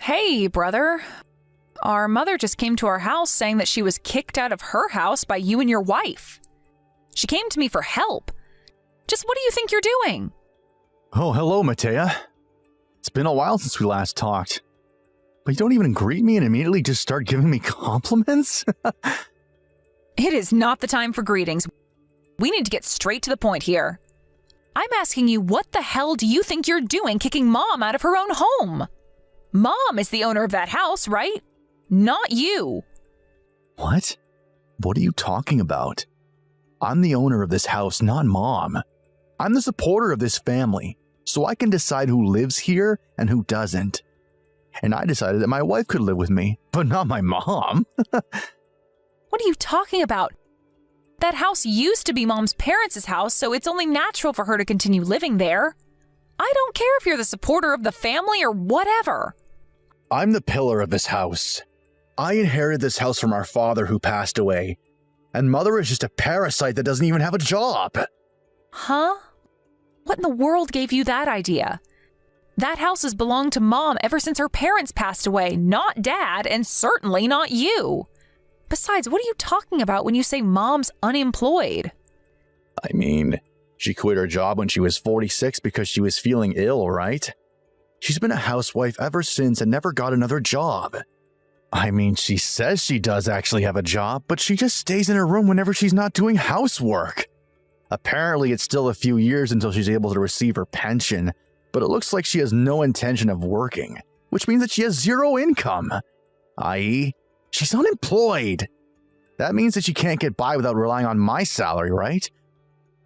Hey, brother. Our mother just came to our house saying that she was kicked out of her house by you and your wife. She came to me for help. Just what do you think you're doing? Oh, hello, Matea. It's been a while since we last talked. But you don't even greet me and immediately just start giving me compliments? It is not the time for greetings. We need to get straight to the point here. I'm asking you, what the hell do you think you're doing kicking Mom out of her own home? Mom is the owner of that house, right? Not you. What? What are you talking about? I'm the owner of this house, not Mom. I'm the supporter of this family, so I can decide who lives here and who doesn't. And I decided that my wife could live with me, but not my mom. What are you talking about? That house used to be Mom's parents' house, so it's only natural for her to continue living there. I don't care if you're the supporter of the family or whatever. I'm the pillar of this house. I inherited this house from our father who passed away, and Mother is just a parasite that doesn't even have a job. Huh? What in the world gave you that idea? That house has belonged to Mom ever since her parents passed away, not Dad, and certainly not you. Besides, what are you talking about when you say Mom's unemployed? I mean, she quit her job when she was 46 because she was feeling ill, right? She's been a housewife ever since and never got another job. I mean, she says she does actually have a job, but she just stays in her room whenever she's not doing housework. Apparently, it's still a few years until she's able to receive her pension, but it looks like she has no intention of working, which means that she has zero income, i.e., she's unemployed. That means that she can't get by without relying on my salary, right?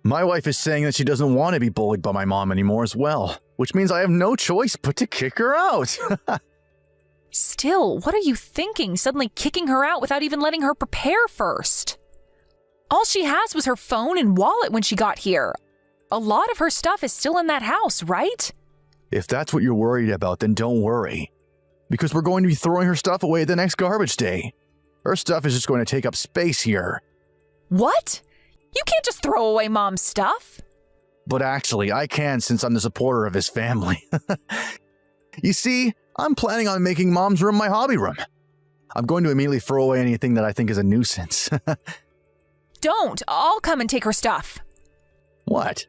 My wife is saying that she doesn't want to be bullied by my mom anymore as well, which means I have no choice but to kick her out. Still, what are you thinking, suddenly kicking her out without even letting her prepare first? All she has was her phone and wallet when she got here. A lot of her stuff is still in that house, right? If that's what you're worried about, then don't worry. Because we're going to be throwing her stuff away the next garbage day. Her stuff is just going to take up space here. What? You can't just throw away Mom's stuff. But actually, I can since I'm the supporter of his family. You see, I'm planning on making Mom's room my hobby room. I'm going to immediately throw away anything that I think is a nuisance. Don't. I'll come and take her stuff. What?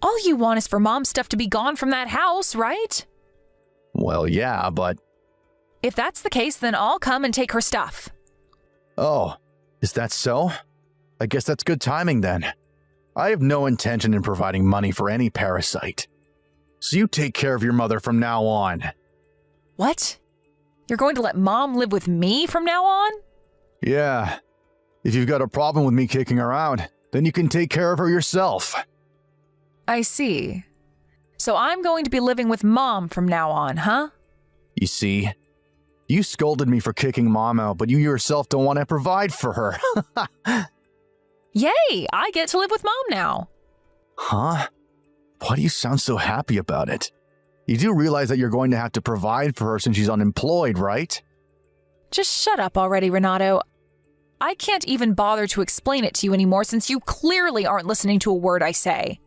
All you want is for Mom's stuff to be gone from that house, right? Well, yeah, but... If that's the case, then I'll come and take her stuff. Oh, is that so? I guess that's good timing then. I have no intention in providing money for any parasite. So you take care of your mother from now on. What? You're going to let Mom live with me from now on? Yeah. If you've got a problem with me kicking her out, then you can take care of her yourself. I see. So I'm going to be living with Mom from now on, huh? You see, you scolded me for kicking Mom out, but you yourself don't want to provide for her. Yay! I get to live with Mom now. Huh? Why do you sound so happy about it? You do realize that you're going to have to provide for her since she's unemployed, right? Just shut up already, Renato. I can't even bother to explain it to you anymore since you clearly aren't listening to a word I say.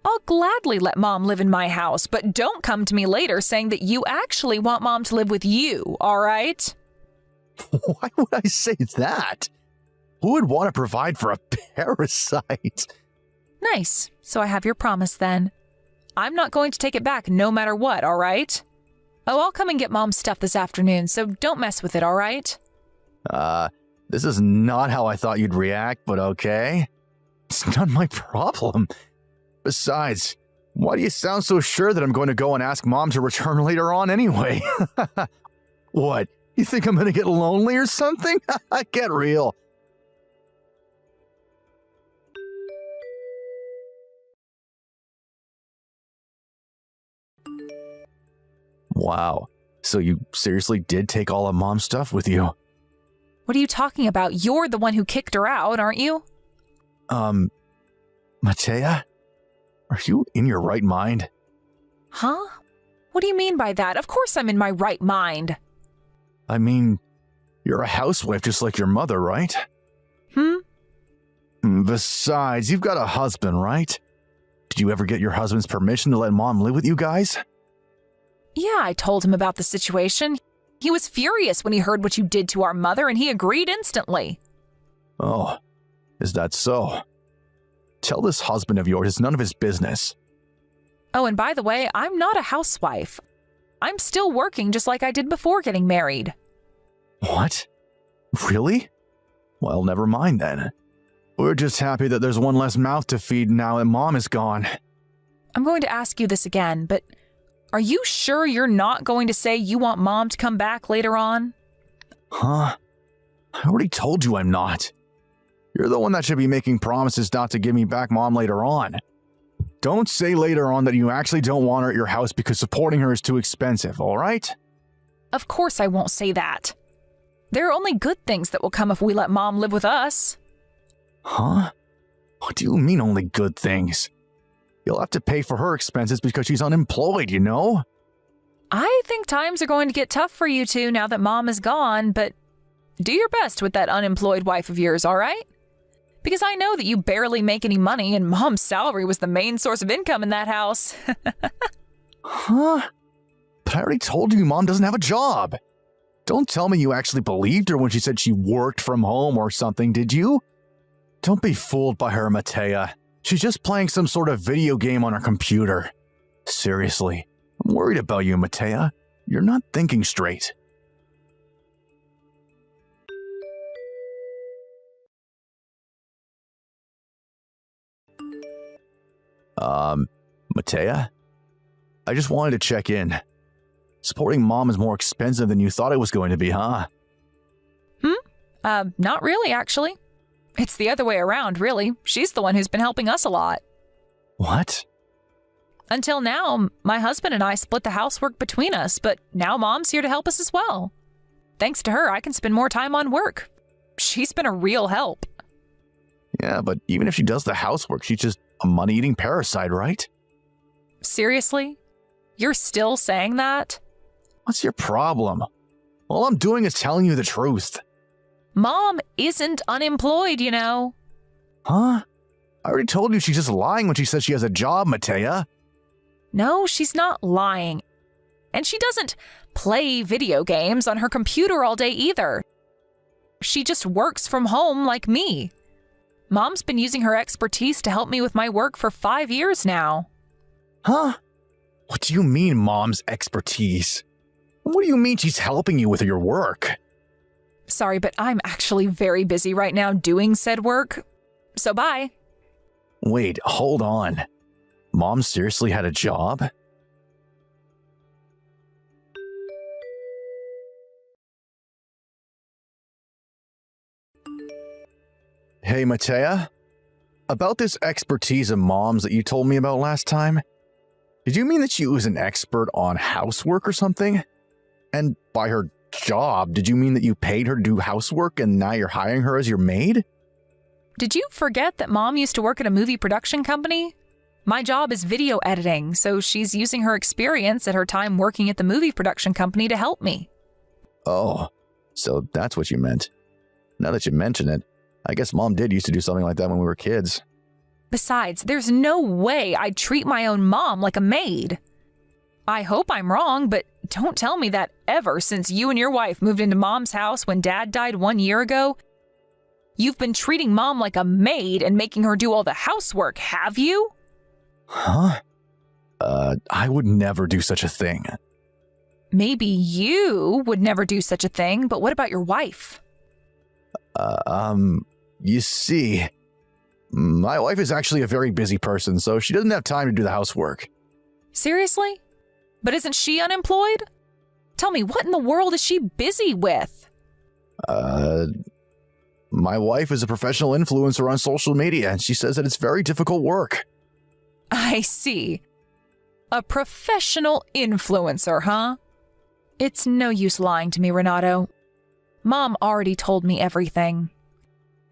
I'll gladly let Mom live in my house, but don't come to me later saying that you actually want Mom to live with you, all right? Why would I say that? Who would want to provide for a parasite? Nice. So I have your promise then. I'm not going to take it back no matter what, all right? Oh, I'll come and get Mom's stuff this afternoon, so don't mess with it, all right? This is not how I thought you'd react, but okay. It's not my problem. Besides, why do you sound so sure that I'm going to go and ask Mom to return later on anyway? What? You think I'm going to get lonely or something? Get real. Wow. So you seriously did take all of Mom's stuff with you? What are you talking about? You're the one who kicked her out, aren't you? Matea? Are you in your right mind? Huh? What do you mean by that? Of course I'm in my right mind. I mean, you're a housewife just like your mother, right? Besides, you've got a husband, right? Did you ever get your husband's permission to let Mom live with you guys? Yeah, I told him about the situation. He was furious when he heard what you did to our mother, and he agreed instantly. Oh, is that so? Tell this husband of yours it's none of his business. Oh, and by the way, I'm not a housewife. I'm still working just like I did before getting married. What? Really? Well, never mind then. We're just happy that there's one less mouth to feed now that Mom is gone. I'm going to ask you this again, but are you sure you're not going to say you want Mom to come back later on? Huh? I already told you I'm not. You're the one that should be making promises not to give me back Mom later on. Don't say later on that you actually don't want her at your house because supporting her is too expensive, all right? Of course I won't say that. There are only good things that will come if we let Mom live with us. Huh? What do you mean only good things? You'll have to pay for her expenses because she's unemployed, you know? I think times are going to get tough for you two now that Mom is gone, but do your best with that unemployed wife of yours, all right? Because I know that you barely make any money and Mom's salary was the main source of income in that house. Huh? But I already told you Mom doesn't have a job. Don't tell me you actually believed her when she said she worked from home or something, did you? Don't be fooled by her, Matea. She's just playing some sort of video game on her computer. Seriously, I'm worried about you, Matea. You're not thinking straight. Matea? I just wanted to check in. Supporting Mom is more expensive than you thought it was going to be, huh? Not really, actually. It's the other way around, really. She's the one who's been helping us a lot. What? Until now, my husband and I split the housework between us, but now Mom's here to help us as well. Thanks to her, I can spend more time on work. She's been a real help. Yeah, but even if she does the housework, she's just a money-eating parasite, right? Seriously? You're still saying that? What's your problem? All I'm doing is telling you the truth. Mom isn't unemployed, you know. Huh? I already told you she's just lying when she says she has a job, Matea. No, she's not lying. And she doesn't play video games on her computer all day either. She just works from home like me. Mom's been using her expertise to help me with my work for 5 years now. Huh? What do you mean, Mom's expertise? What do you mean she's helping you with your work? Sorry, but I'm actually very busy right now doing said work. So bye. Wait, hold on. Mom seriously had a job? Hey, Matea? About this expertise of Mom's that you told me about last time, did you mean that she was an expert on housework or something? And by her job, did you mean that you paid her to do housework and now you're hiring her as your maid? Did you forget that Mom used to work at a movie production company? My job is video editing, so she's using her experience at her time working at the movie production company to help me. Oh, so that's what you meant. Now that you mention it, I guess Mom did used to do something like that when we were kids. Besides, there's no way I'd treat my own mom like a maid. I hope I'm wrong, but don't tell me that ever since you and your wife moved into Mom's house when Dad died 1 year ago, you've been treating Mom like a maid and making her do all the housework, have you? Huh? I would never do such a thing. Maybe you would never do such a thing, but what about your wife? You see, my wife is actually a very busy person, so she doesn't have time to do the housework. Seriously? But isn't she unemployed? Tell me, what in the world is she busy with? My wife is a professional influencer on social media, and she says that it's very difficult work. I see. A professional influencer, huh? It's no use lying to me, Renato. Mom already told me everything.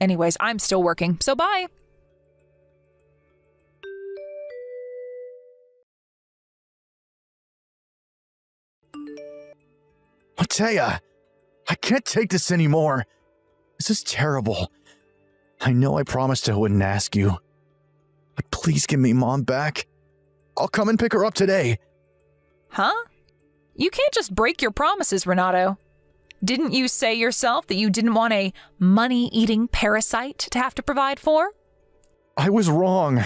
Anyways, I'm still working, so bye. Matea, I can't take this anymore. This is terrible. I know I promised I wouldn't ask you. But please give me Mom back. I'll come and pick her up today. Huh? You can't just break your promises, Renato. Didn't you say yourself that you didn't want a money-eating parasite to have to provide for? I was wrong.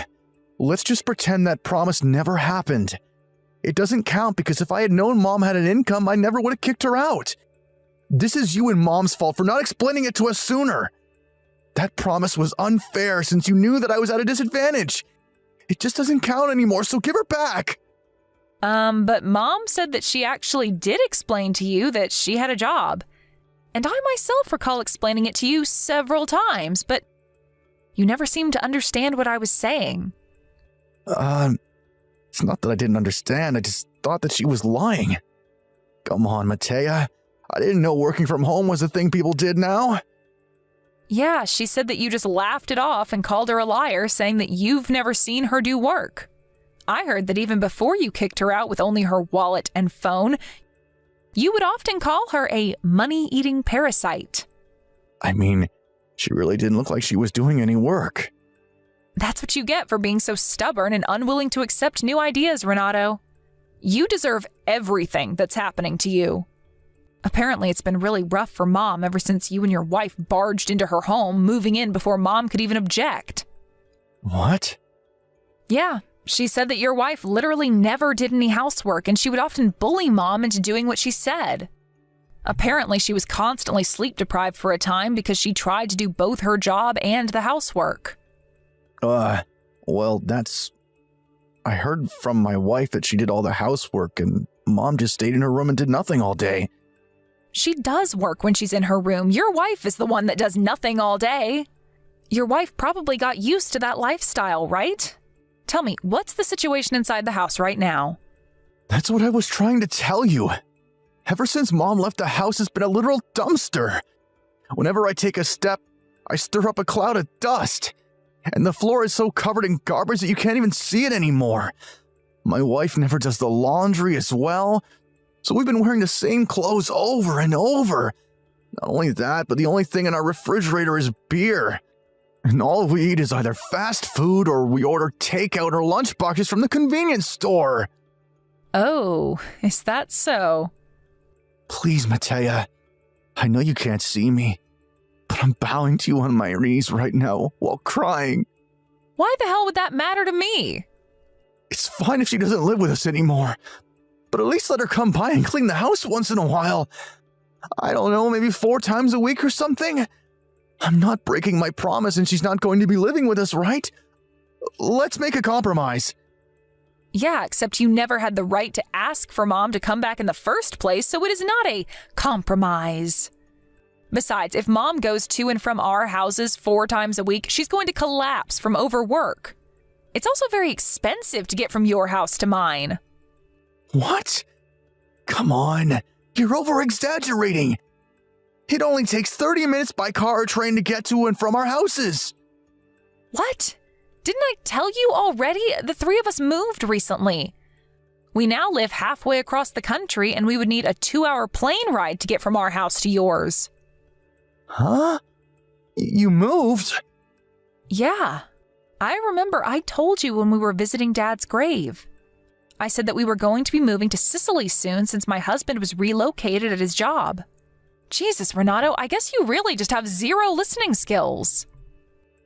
Let's just pretend that promise never happened. It doesn't count because if I had known Mom had an income, I never would have kicked her out. This is you and Mom's fault for not explaining it to us sooner. That promise was unfair since you knew that I was at a disadvantage. It just doesn't count anymore, so give her back. But Mom said that she actually did explain to you that she had a job. And I myself recall explaining it to you several times, but you never seemed to understand what I was saying. It's not that I didn't understand, I just thought that she was lying. Come on, Matea. I didn't know working from home was a thing people did now. Yeah, she said that you just laughed it off and called her a liar, saying that you've never seen her do work. I heard that even before you kicked her out with only her wallet and phone, you would often call her a money-eating parasite. I mean, she really didn't look like she was doing any work. That's what you get for being so stubborn and unwilling to accept new ideas, Renato. You deserve everything that's happening to you. Apparently, it's been really rough for Mom ever since you and your wife barged into her home, moving in before Mom could even object. What? Yeah, she said that your wife literally never did any housework and she would often bully Mom into doing what she said. Apparently, she was constantly sleep deprived for a time because she tried to do both her job and the housework. Well, I heard from my wife that she did all the housework and Mom just stayed in her room and did nothing all day. She does work when she's in her room. Your wife is the one that does nothing all day. Your wife probably got used to that lifestyle, right? Tell me, what's the situation inside the house right now? That's what I was trying to tell you. Ever since Mom left the house, it's been a literal dumpster. Whenever I take a step, I stir up a cloud of dust. And the floor is so covered in garbage that you can't even see it anymore. My wife never does the laundry as well, so we've been wearing the same clothes over and over. Not only that, but the only thing in our refrigerator is beer. And all we eat is either fast food or we order takeout or lunch boxes from the convenience store. Oh, is that so? Please, Matea. I know you can't see me, but I'm bowing to you on my knees right now while crying. Why the hell would that matter to me? It's fine if she doesn't live with us anymore, but at least let her come by and clean the house once in a while. I don't know, maybe 4 times a week or something? I'm not breaking my promise and she's not going to be living with us, right? Let's make a compromise. Yeah, except you never had the right to ask for Mom to come back in the first place, so it is not a compromise. Besides, if Mom goes to and from our houses 4 times a week, she's going to collapse from overwork. It's also very expensive to get from your house to mine. What? Come on, you're over-exaggerating. It only takes 30 minutes by car or train to get to and from our houses. What? Didn't I tell you already? The 3 of us moved recently. We now live halfway across the country and we would need a 2-hour plane ride to get from our house to yours. Huh? You moved? Yeah. I remember I told you when we were visiting Dad's grave. I said that we were going to be moving to Sicily soon since my husband was relocated at his job. Jesus, Renato, I guess you really just have 0 listening skills.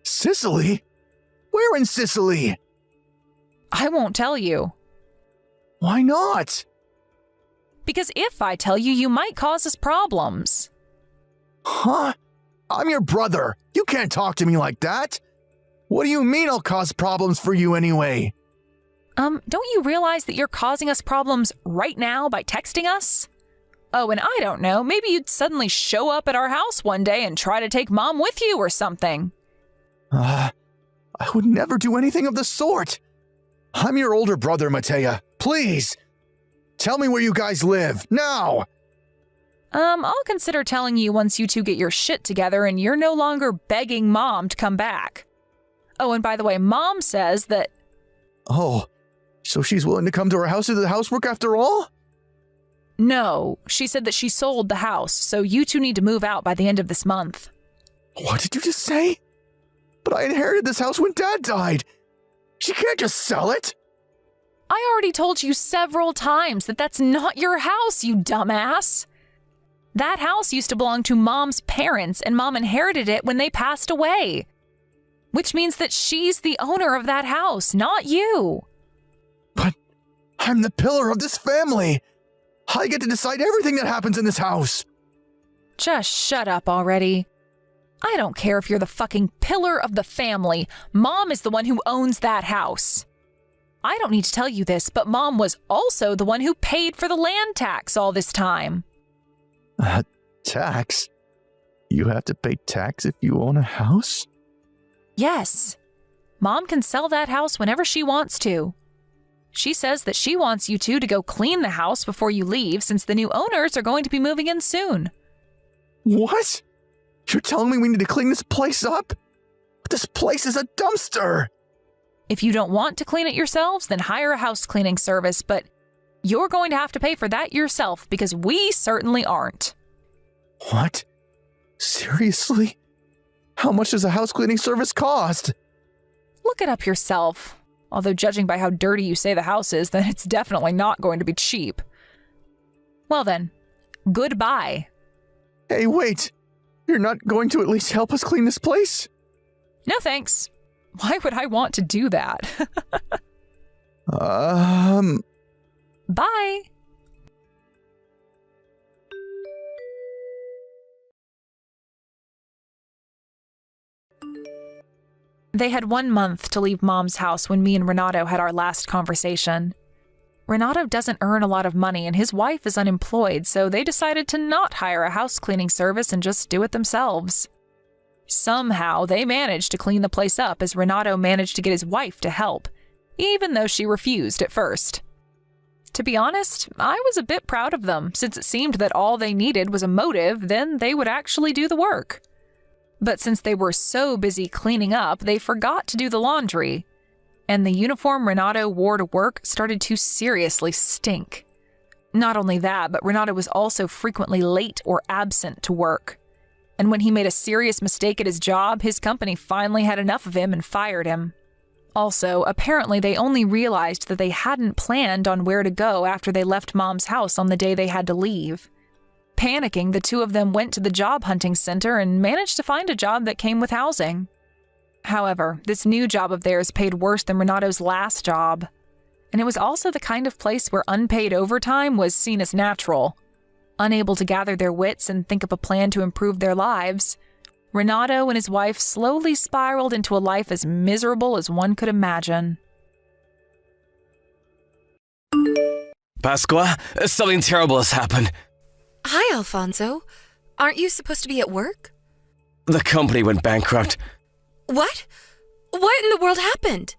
Sicily? Where in Sicily? I won't tell you. Why not? Because if I tell you, you might cause us problems. Huh? I'm your brother. You can't talk to me like that. What do you mean I'll cause problems for you anyway? Don't you realize that you're causing us problems right now by texting us? Oh, and I don't know, maybe you'd suddenly show up at our house one day and try to take Mom with you or something. I would never do anything of the sort. I'm your older brother, Matea. Please. Tell me where you guys live, now. I'll consider telling you once you 2 get your shit together and you're no longer begging Mom to come back. Oh, and by the way, Mom says that... Oh, so she's willing to come to our house to do the housework after all? No, she said that she sold the house, so you 2 need to move out by the end of this month. What did you just say? But I inherited this house when Dad died. She can't just sell it. I already told you several times that that's not your house, you dumbass. That house used to belong to Mom's parents, and Mom inherited it when they passed away. Which means that she's the owner of that house, not you. But I'm the pillar of this family. I get to decide everything that happens in this house. Just shut up already. I don't care if you're the fucking pillar of the family. Mom is the one who owns that house. I don't need to tell you this, but Mom was also the one who paid for the land tax all this time. Tax? You have to pay tax if you own a house? Yes. Mom can sell that house whenever she wants to. She says that she wants you two to go clean the house before you leave, since the new owners are going to be moving in soon. What? You're telling me we need to clean this place up? This place is a dumpster! If you don't want to clean it yourselves, then hire a house cleaning service, but you're going to have to pay for that yourself because we certainly aren't. What? Seriously? How much does a house cleaning service cost? Look it up yourself. Although judging by how dirty you say the house is, then it's definitely not going to be cheap. Well then, goodbye. Hey, wait! You're not going to at least help us clean this place? No thanks. Why would I want to do that? Bye. They had 1 month to leave Mom's house when me and Renato had our last conversation. Renato doesn't earn a lot of money and his wife is unemployed, so they decided to not hire a house cleaning service and just do it themselves. Somehow, they managed to clean the place up as Renato managed to get his wife to help, even though she refused at first. To be honest, I was a bit proud of them, since it seemed that all they needed was a motive, then they would actually do the work. But since they were so busy cleaning up, they forgot to do the laundry, and the uniform Renato wore to work started to seriously stink. Not only that, but Renato was also frequently late or absent to work. And when he made a serious mistake at his job, his company finally had enough of him and fired him. Also, apparently they only realized that they hadn't planned on where to go after they left Mom's house on the day they had to leave. Panicking, the two of them went to the job hunting center and managed to find a job that came with housing. However, this new job of theirs paid worse than Renato's last job. And it was also the kind of place where unpaid overtime was seen as natural. Unable to gather their wits and think up a plan to improve their lives, Renato and his wife slowly spiraled into a life as miserable as one could imagine. Pasqua, something terrible has happened. Hi, Alfonso. Aren't you supposed to be at work? The company went bankrupt. What? What in the world happened?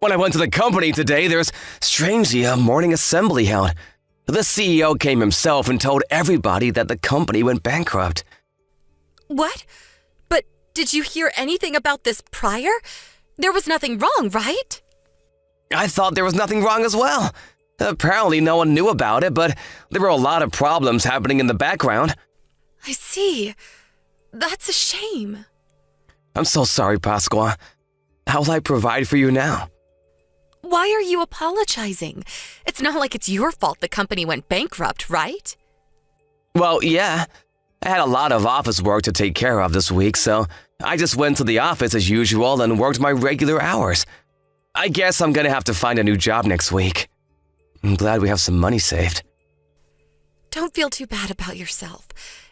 When I went to the company today, there was strangely a morning assembly held. The CEO came himself and told everybody that the company went bankrupt. What? But did you hear anything about this prior? There was nothing wrong, right? I thought there was nothing wrong as well. Apparently no one knew about it, but there were a lot of problems happening in the background. I see. That's a shame. I'm so sorry, Pasqua. How will I provide for you now? Why are you apologizing? It's not like it's your fault the company went bankrupt, right? Well, yeah. I had a lot of office work to take care of this week, so I just went to the office as usual and worked my regular hours. I guess I'm gonna have to find a new job next week. I'm glad we have some money saved. Don't feel too bad about yourself.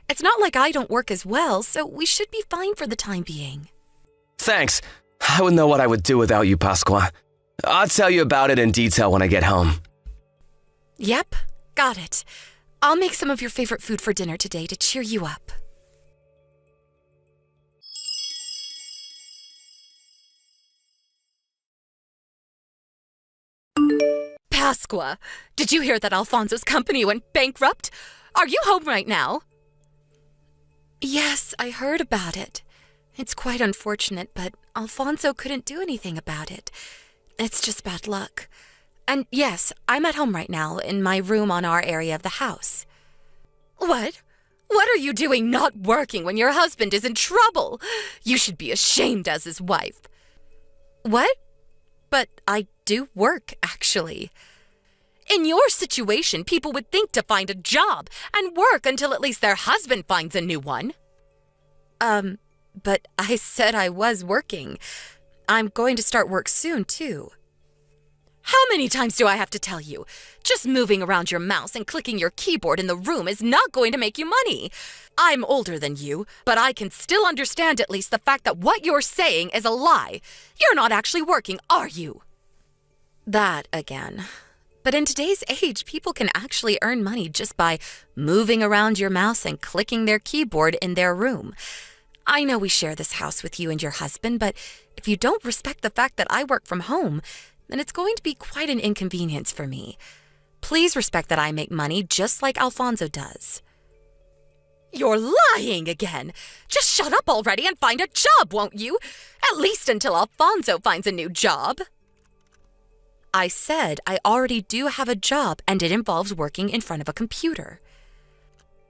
It's not like I don't work as well, so we should be fine for the time being. Thanks. I wouldn't know what I would do without you, Pasqua. I'll tell you about it in detail when I get home. Yep, got it. I'll make some of your favorite food for dinner today to cheer you up. Pasqua, did you hear that Alfonso's company went bankrupt? Are you home right now? Yes, I heard about it. It's quite unfortunate, but Alfonso couldn't do anything about it. It's just bad luck. And yes, I'm at home right now, in my room on our area of the house. What? What are you doing not working when your husband is in trouble? You should be ashamed as his wife. What? But I do work, actually. In your situation, people would think to find a job and work until at least their husband finds a new one. But I said I was working. I'm going to start work soon, too. How many times do I have to tell you? Just moving around your mouse and clicking your keyboard in the room is not going to make you money. I'm older than you, but I can still understand at least the fact that what you're saying is a lie. You're not actually working, are you? That again. But in today's age, people can actually earn money just by moving around your mouse and clicking their keyboard in their room. I know we share this house with you and your husband, but if you don't respect the fact that I work from home, then it's going to be quite an inconvenience for me. Please respect that I make money just like Alfonso does. You're lying again. Just shut up already and find a job, won't you? At least until Alfonso finds a new job. I said I already do have a job, and it involves working in front of a computer.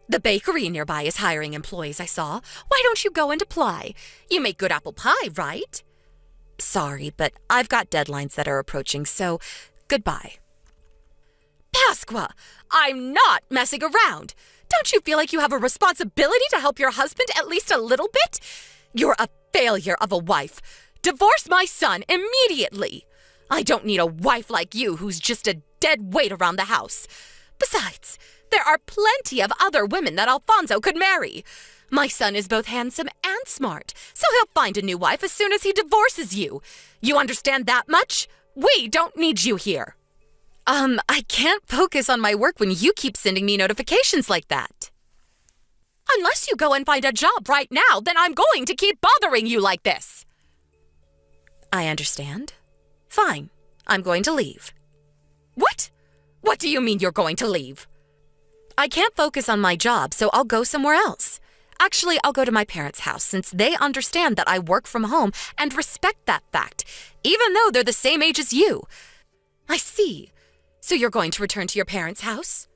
The bakery nearby is hiring employees, I saw. Why don't you go and apply? You make good apple pie, right? Sorry, but I've got deadlines that are approaching, so goodbye. Pasqua, I'm not messing around. Don't you feel like you have a responsibility to help your husband at least a little bit? You're a failure of a wife. Divorce my son immediately. I don't need a wife like you who's just a dead weight around the house. Besides, there are plenty of other women that Alfonso could marry. My son is both handsome and smart, so he'll find a new wife as soon as he divorces you. You understand that much? We don't need you here. I can't focus on my work when you keep sending me notifications like that. Unless you go and find a job right now, then I'm going to keep bothering you like this. I understand. Fine, I'm going to leave. What? What do you mean you're going to leave? I can't focus on my job, so I'll go somewhere else. Actually, I'll go to my parents' house since they understand that I work from home and respect that fact, even though they're the same age as you. I see. So you're going to return to your parents' house?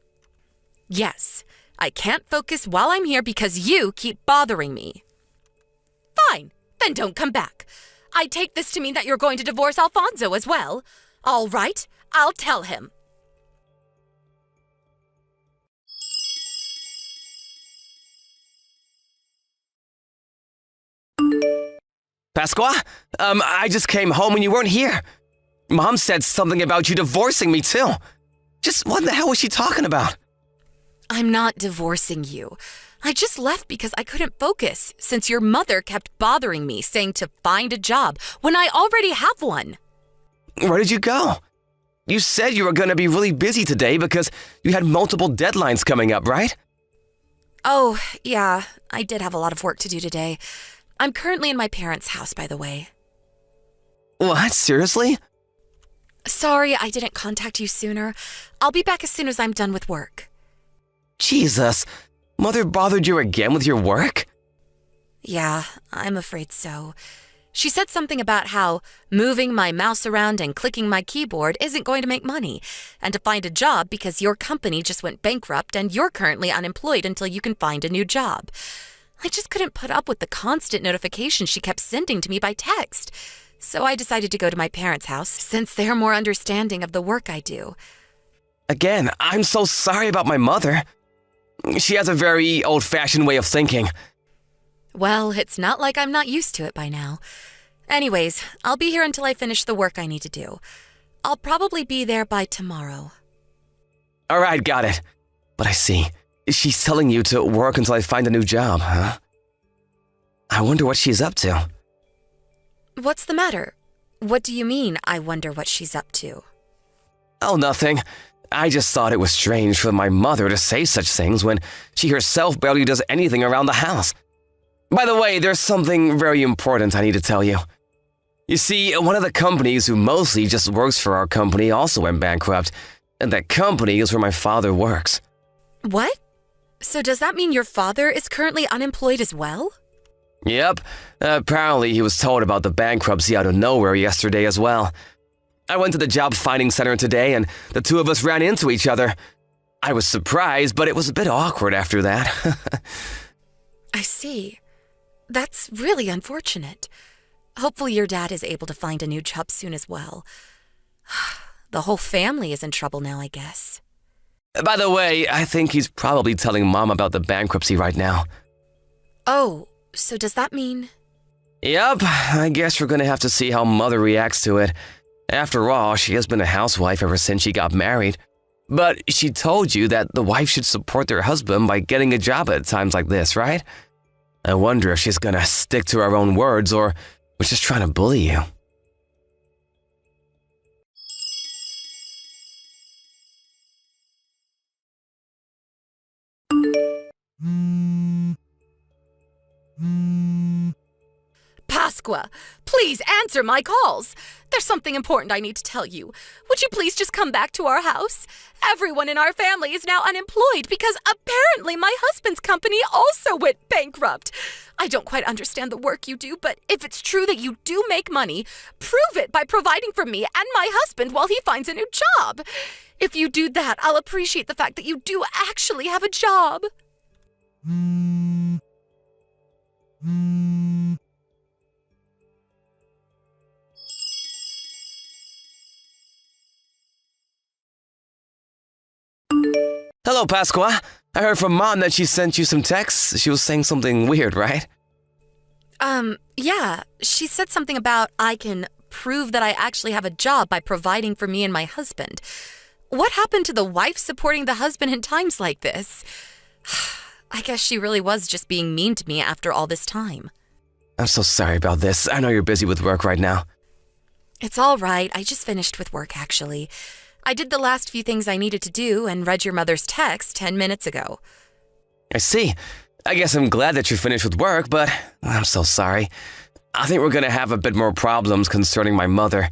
Yes. I can't focus while I'm here because you keep bothering me. Fine. Then don't come back. I take this to mean that you're going to divorce Alfonso as well. All right. I'll tell him. Pasqua? I just came home and you weren't here. Mom said something about you divorcing me, too. Just what the hell was she talking about? I'm not divorcing you. I just left because I couldn't focus since your mother kept bothering me saying to find a job when I already have one. Where did you go? You said you were going to be really busy today because you had multiple deadlines coming up, right? Oh, yeah, I did have a lot of work to do today. I'm currently in my parents' house, by the way. What? Seriously? Sorry I didn't contact you sooner. I'll be back as soon as I'm done with work. Jesus. Mother bothered you again with your work? Yeah, I'm afraid so. She said something about how moving my mouse around and clicking my keyboard isn't going to make money, and to find a job because your company just went bankrupt and you're currently unemployed until you can find a new job. I just couldn't put up with the constant notifications she kept sending to me by text. So I decided to go to my parents' house since they're more understanding of the work I do. Again, I'm so sorry about my mother. She has a very old-fashioned way of thinking. Well, it's not like I'm not used to it by now. Anyways, I'll be here until I finish the work I need to do. I'll probably be there by tomorrow. All right, got it. But I see. She's telling you to work until I find a new job, huh? I wonder what she's up to. What's the matter? What do you mean, I wonder what she's up to? Oh, nothing. I just thought it was strange for my mother to say such things when she herself barely does anything around the house. By the way, there's something very important I need to tell you. You see, one of the companies who mostly just works for our company also went bankrupt, and that company is where my father works. What? So does that mean your father is currently unemployed as well? Yep. Apparently he was told about the bankruptcy out of nowhere yesterday as well. I went to the job finding center today and the two of us ran into each other. I was surprised, but it was a bit awkward after that. I see. That's really unfortunate. Hopefully your dad is able to find a new job soon as well. the whole family is in trouble now, I guess. By the way, I think he's probably telling Mom about the bankruptcy right now. Oh, so does that mean... Yep, I guess we're gonna have to see how Mother reacts to it. After all, she has been a housewife ever since she got married. But she told you that the wife should support their husband by getting a job at times like this, right? I wonder if she's gonna stick to her own words or was just trying to bully you. Pasqua, please answer my calls. There's something important I need to tell you. Would you please just come back to our house? Everyone in our family is now unemployed because apparently my husband's company also went bankrupt. I don't quite understand the work you do, but if it's true that you do make money, prove it by providing for me and my husband while he finds a new job. If you do that, I'll appreciate the fact that you do actually have a job. Hello, Pasqua. I heard from Mom that she sent you some texts. She was saying something weird, right? Yeah. She said something about I can prove that I actually have a job by providing for me and my husband. What happened to the wife supporting the husband in times like this? I guess she really was just being mean to me after all this time. I'm so sorry about this. I know you're busy with work right now. It's all right. I just finished with work, actually. I did the last few things I needed to do and read your mother's text 10 minutes ago. I see. I guess I'm glad that you're finished with work, but I'm so sorry. I think we're gonna have a bit more problems concerning my mother.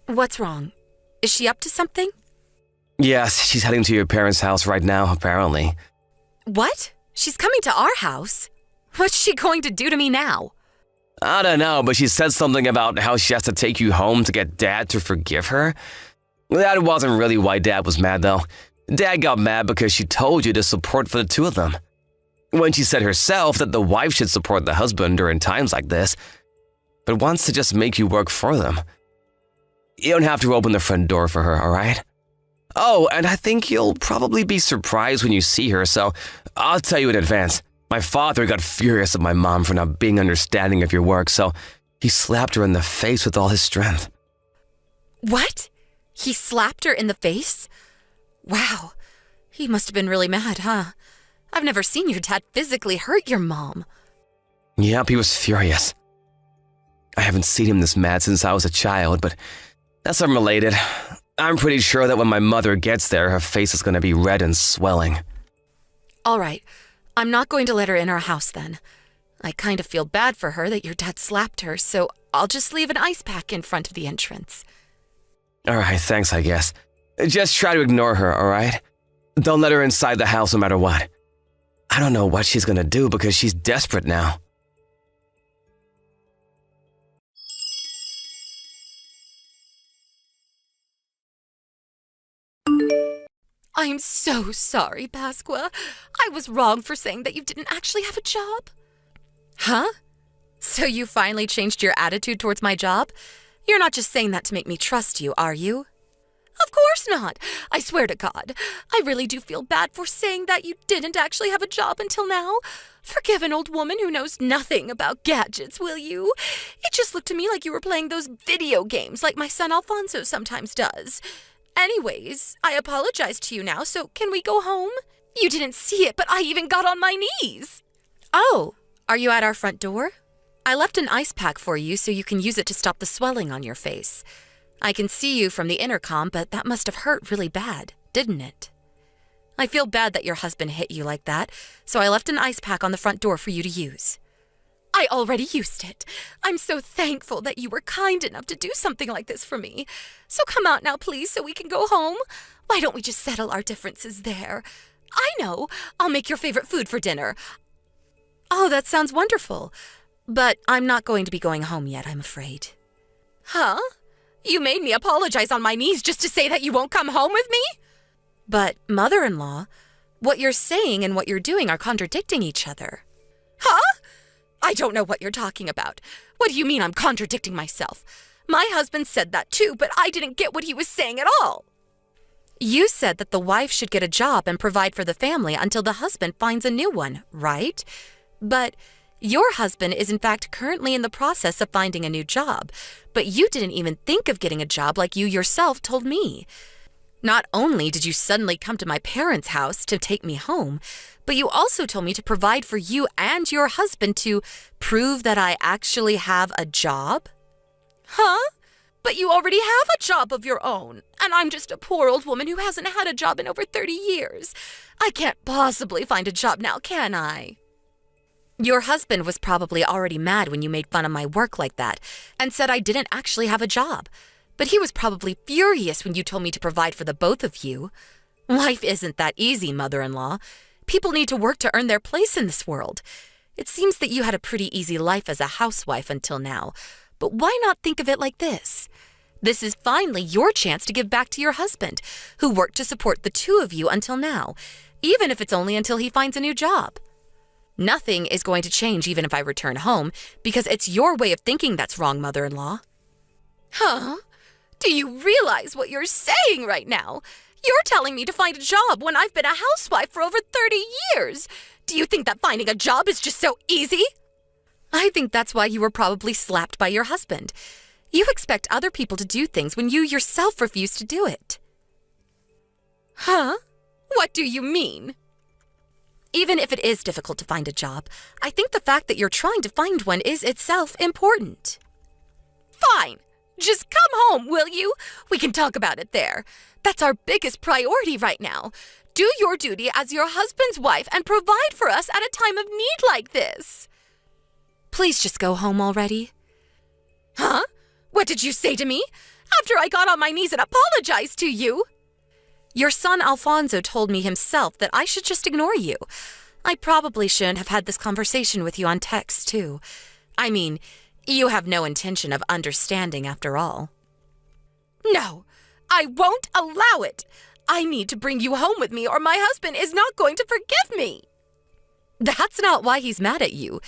What's wrong? Is she up to something? Yes, she's heading to your parents' house right now, apparently. What? She's coming to our house? What's she going to do to me now? I don't know, but she said something about how she has to take you home to get Dad to forgive her. That wasn't really why Dad was mad, though. Dad got mad because she told you to support for the two of them. When she said herself that the wife should support the husband during times like this, but wants to just make you work for them. You don't have to open the front door for her, alright? Oh, and I think you'll probably be surprised when you see her, so I'll tell you in advance. My father got furious at my mom for not being understanding of your work, so he slapped her in the face with all his strength. What? He slapped her in the face? Wow. He must have been really mad, huh? I've never seen your dad physically hurt your mom. Yep, he was furious. I haven't seen him this mad since I was a child, but that's unrelated. I'm pretty sure that when my mother gets there, her face is going to be red and swelling. All right. I'm not going to let her in our house then. I kind of feel bad for her that your dad slapped her, so I'll just leave an ice pack in front of the entrance. Alright, thanks, I guess. Just try to ignore her, alright? Don't let her inside the house no matter what. I don't know what she's gonna do because she's desperate now. I'm so sorry, Pasqua. I was wrong for saying that you didn't actually have a job. Huh? So you finally changed your attitude towards my job? You're not just saying that to make me trust you, are you? Of course not. I swear to God. I really do feel bad for saying that you didn't actually have a job until now. Forgive an old woman who knows nothing about gadgets, will you? It just looked to me like you were playing those video games like my son Alfonso sometimes does. Anyways, I apologize to you now, so can we go home? You didn't see it, but I even got on my knees. Oh, are you at our front door? I left an ice pack for you so you can use it to stop the swelling on your face. I can see you from the intercom, but that must have hurt really bad, didn't it? I feel bad that your husband hit you like that, so I left an ice pack on the front door for you to use. I already used it. I'm so thankful that you were kind enough to do something like this for me. So come out now, please, so we can go home. Why don't we just settle our differences there? I know. I'll make your favorite food for dinner. Oh, that sounds wonderful. But I'm not going to be going home yet, I'm afraid. Huh? You made me apologize on my knees just to say that you won't come home with me? But, mother-in-law, what you're saying and what you're doing are contradicting each other. Huh? I don't know what you're talking about. What do you mean I'm contradicting myself? My husband said that too, but I didn't get what he was saying at all. You said that the wife should get a job and provide for the family until the husband finds a new one, right? But your husband is in fact currently in the process of finding a new job, but you didn't even think of getting a job like you yourself told me. Not only did you suddenly come to my parents' house to take me home, but you also told me to provide for you and your husband to prove that I actually have a job? Huh? But you already have a job of your own, and I'm just a poor old woman who hasn't had a job in over 30 years. I can't possibly find a job now, can I? Your husband was probably already mad when you made fun of my work like that and said I didn't actually have a job. But he was probably furious when you told me to provide for the both of you. Life isn't that easy, mother-in-law. People need to work to earn their place in this world. It seems that you had a pretty easy life as a housewife until now, but why not think of it like this? This is finally your chance to give back to your husband, who worked to support the two of you until now, even if it's only until he finds a new job. Nothing is going to change even if I return home, because it's your way of thinking that's wrong, mother-in-law. Huh? Do you realize what you're saying right now? You're telling me to find a job when I've been a housewife for over 30 years. Do you think that finding a job is just so easy? I think that's why you were probably slapped by your husband. You expect other people to do things when you yourself refuse to do it. Huh? What do you mean? Even if it is difficult to find a job, I think the fact that you're trying to find one is itself important. Fine. Just come home, will you? We can talk about it there. That's our biggest priority right now. Do your duty as your husband's wife and provide for us at a time of need like this. Please just go home already. Huh? What did you say to me? After I got on my knees and apologized to you? Your son Alfonso told me himself that I should just ignore you. I probably shouldn't have had this conversation with you on text, too. I mean, you have no intention of understanding after all. No, I won't allow it. I need to bring you home with me or my husband is not going to forgive me. That's not why he's mad at you.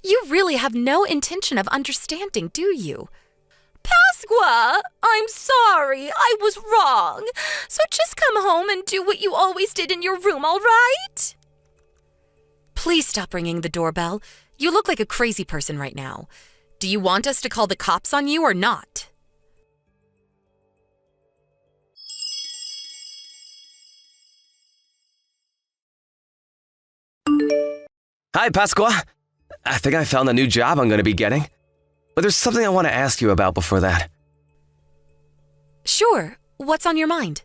You really have no intention of understanding, do you? Pasqua, I'm sorry. I was wrong. So just come home and do what you always did in your room, all right? Please stop ringing the doorbell. You look like a crazy person right now. Do you want us to call the cops on you or not? Hi, Pasqua. I think I found a new job I'm going to be getting. But there's something I want to ask you about before that. Sure. What's on your mind?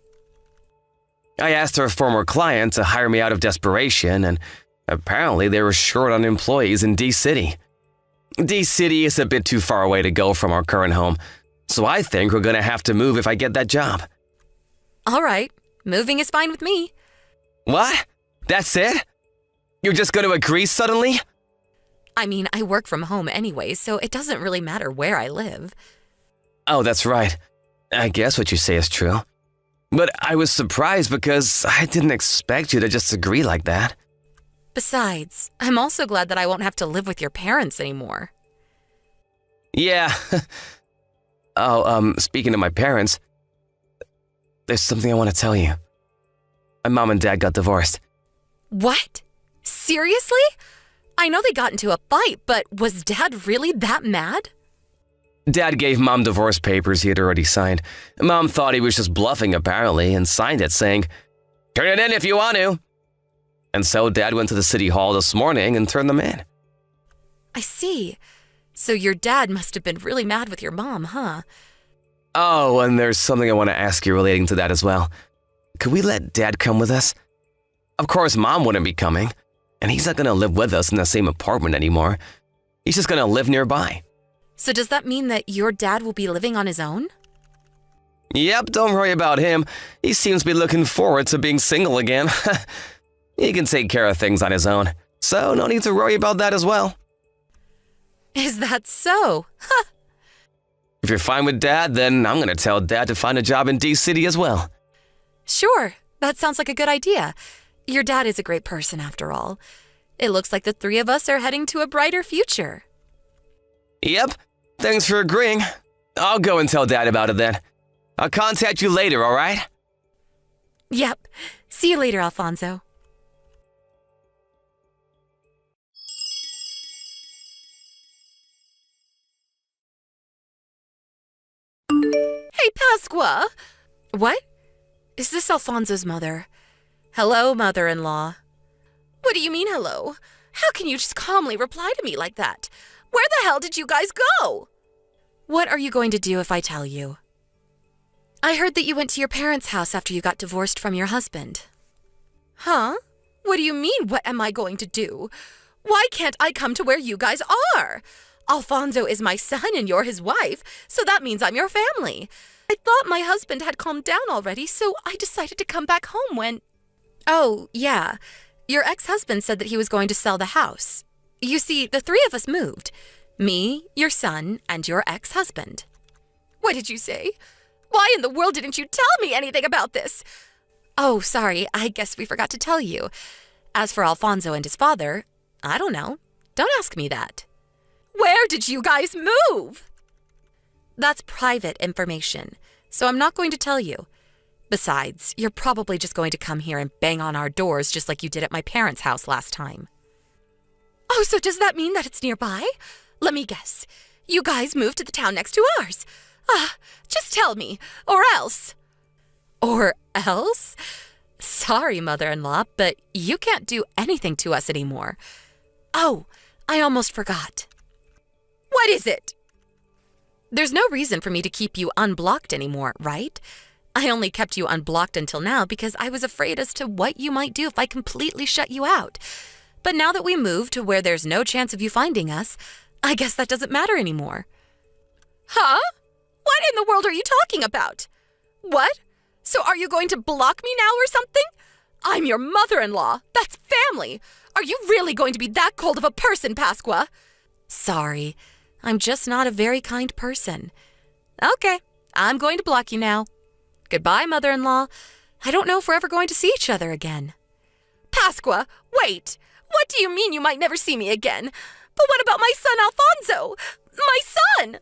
I asked our former client to hire me out of desperation, and apparently they were short on employees in D-City. D-City is a bit too far away to go from our current home, so I think we're going to have to move if I get that job. All right. Moving is fine with me. What? That's it? You're just going to agree suddenly? I mean, I work from home anyway, so it doesn't really matter where I live. Oh, that's right. I guess what you say is true. But I was surprised because I didn't expect you to just agree like that. Besides, I'm also glad that I won't have to live with your parents anymore. Yeah. Speaking of my parents, there's something I want to tell you. My mom and dad got divorced. What? Seriously? I know they got into a fight, but was Dad really that mad? Dad gave Mom divorce papers he had already signed. Mom thought he was just bluffing, apparently, and signed it saying, "Turn it in if you want to." And so Dad went to the city hall this morning and turned them in. I see. So your dad must have been really mad with your mom, huh? Oh, and there's something I want to ask you relating to that as well. Could we let Dad come with us? Of course, Mom wouldn't be coming, and he's not going to live with us in the same apartment anymore. He's just going to live nearby. So does that mean that your dad will be living on his own? Yep, don't worry about him. He seems to be looking forward to being single again. He can take care of things on his own, so no need to worry about that as well. Is that so? Huh. If you're fine with Dad, then I'm going to tell Dad to find a job in D-City as well. Sure, that sounds like a good idea. Your dad is a great person after all. It looks like the three of us are heading to a brighter future. Yep, thanks for agreeing. I'll go and tell Dad about it then. I'll contact you later, all right? Yep. See you later, Alfonso. Hey, Pasqua! What? Is this Alfonso's mother? Hello, mother-in-law. What do you mean, hello? How can you just calmly reply to me like that? Where the hell did you guys go? What are you going to do if I tell you? I heard that you went to your parents' house after you got divorced from your husband. Huh? What do you mean, what am I going to do? Why can't I come to where you guys are? Alfonso is my son and you're his wife, so that means I'm your family. I thought my husband had calmed down already, so I decided to come back home when... Oh, yeah. Your ex-husband said that he was going to sell the house. You see, the three of us moved. Me, your son, and your ex-husband. What did you say? Why in the world didn't you tell me anything about this? Oh, sorry, I guess we forgot to tell you. As for Alfonso and his father, I don't know. Don't ask me that. Where did you guys move? That's private information, so I'm not going to tell you. Besides, you're probably just going to come here and bang on our doors just like you did at my parents' house last time. Oh, so does that mean that it's nearby? Let me guess. You guys moved to the town next to ours. Just tell me, or else. Or else? Sorry, mother-in-law, but you can't do anything to us anymore. Oh, I almost forgot. What is it? There's no reason for me to keep you unblocked anymore, right? I only kept you unblocked until now because I was afraid as to what you might do if I completely shut you out. But now that we moved to where there's no chance of you finding us, I guess that doesn't matter anymore. Huh? What in the world are you talking about? What? So are you going to block me now or something? I'm your mother-in-law. That's family. Are you really going to be that cold of a person, Pasqua? Sorry. I'm just not a very kind person. Okay, I'm going to block you now. Goodbye, mother-in-law. I don't know if we're ever going to see each other again. Pasqua, wait! What do you mean you might never see me again? But what about my son Alfonso? My son!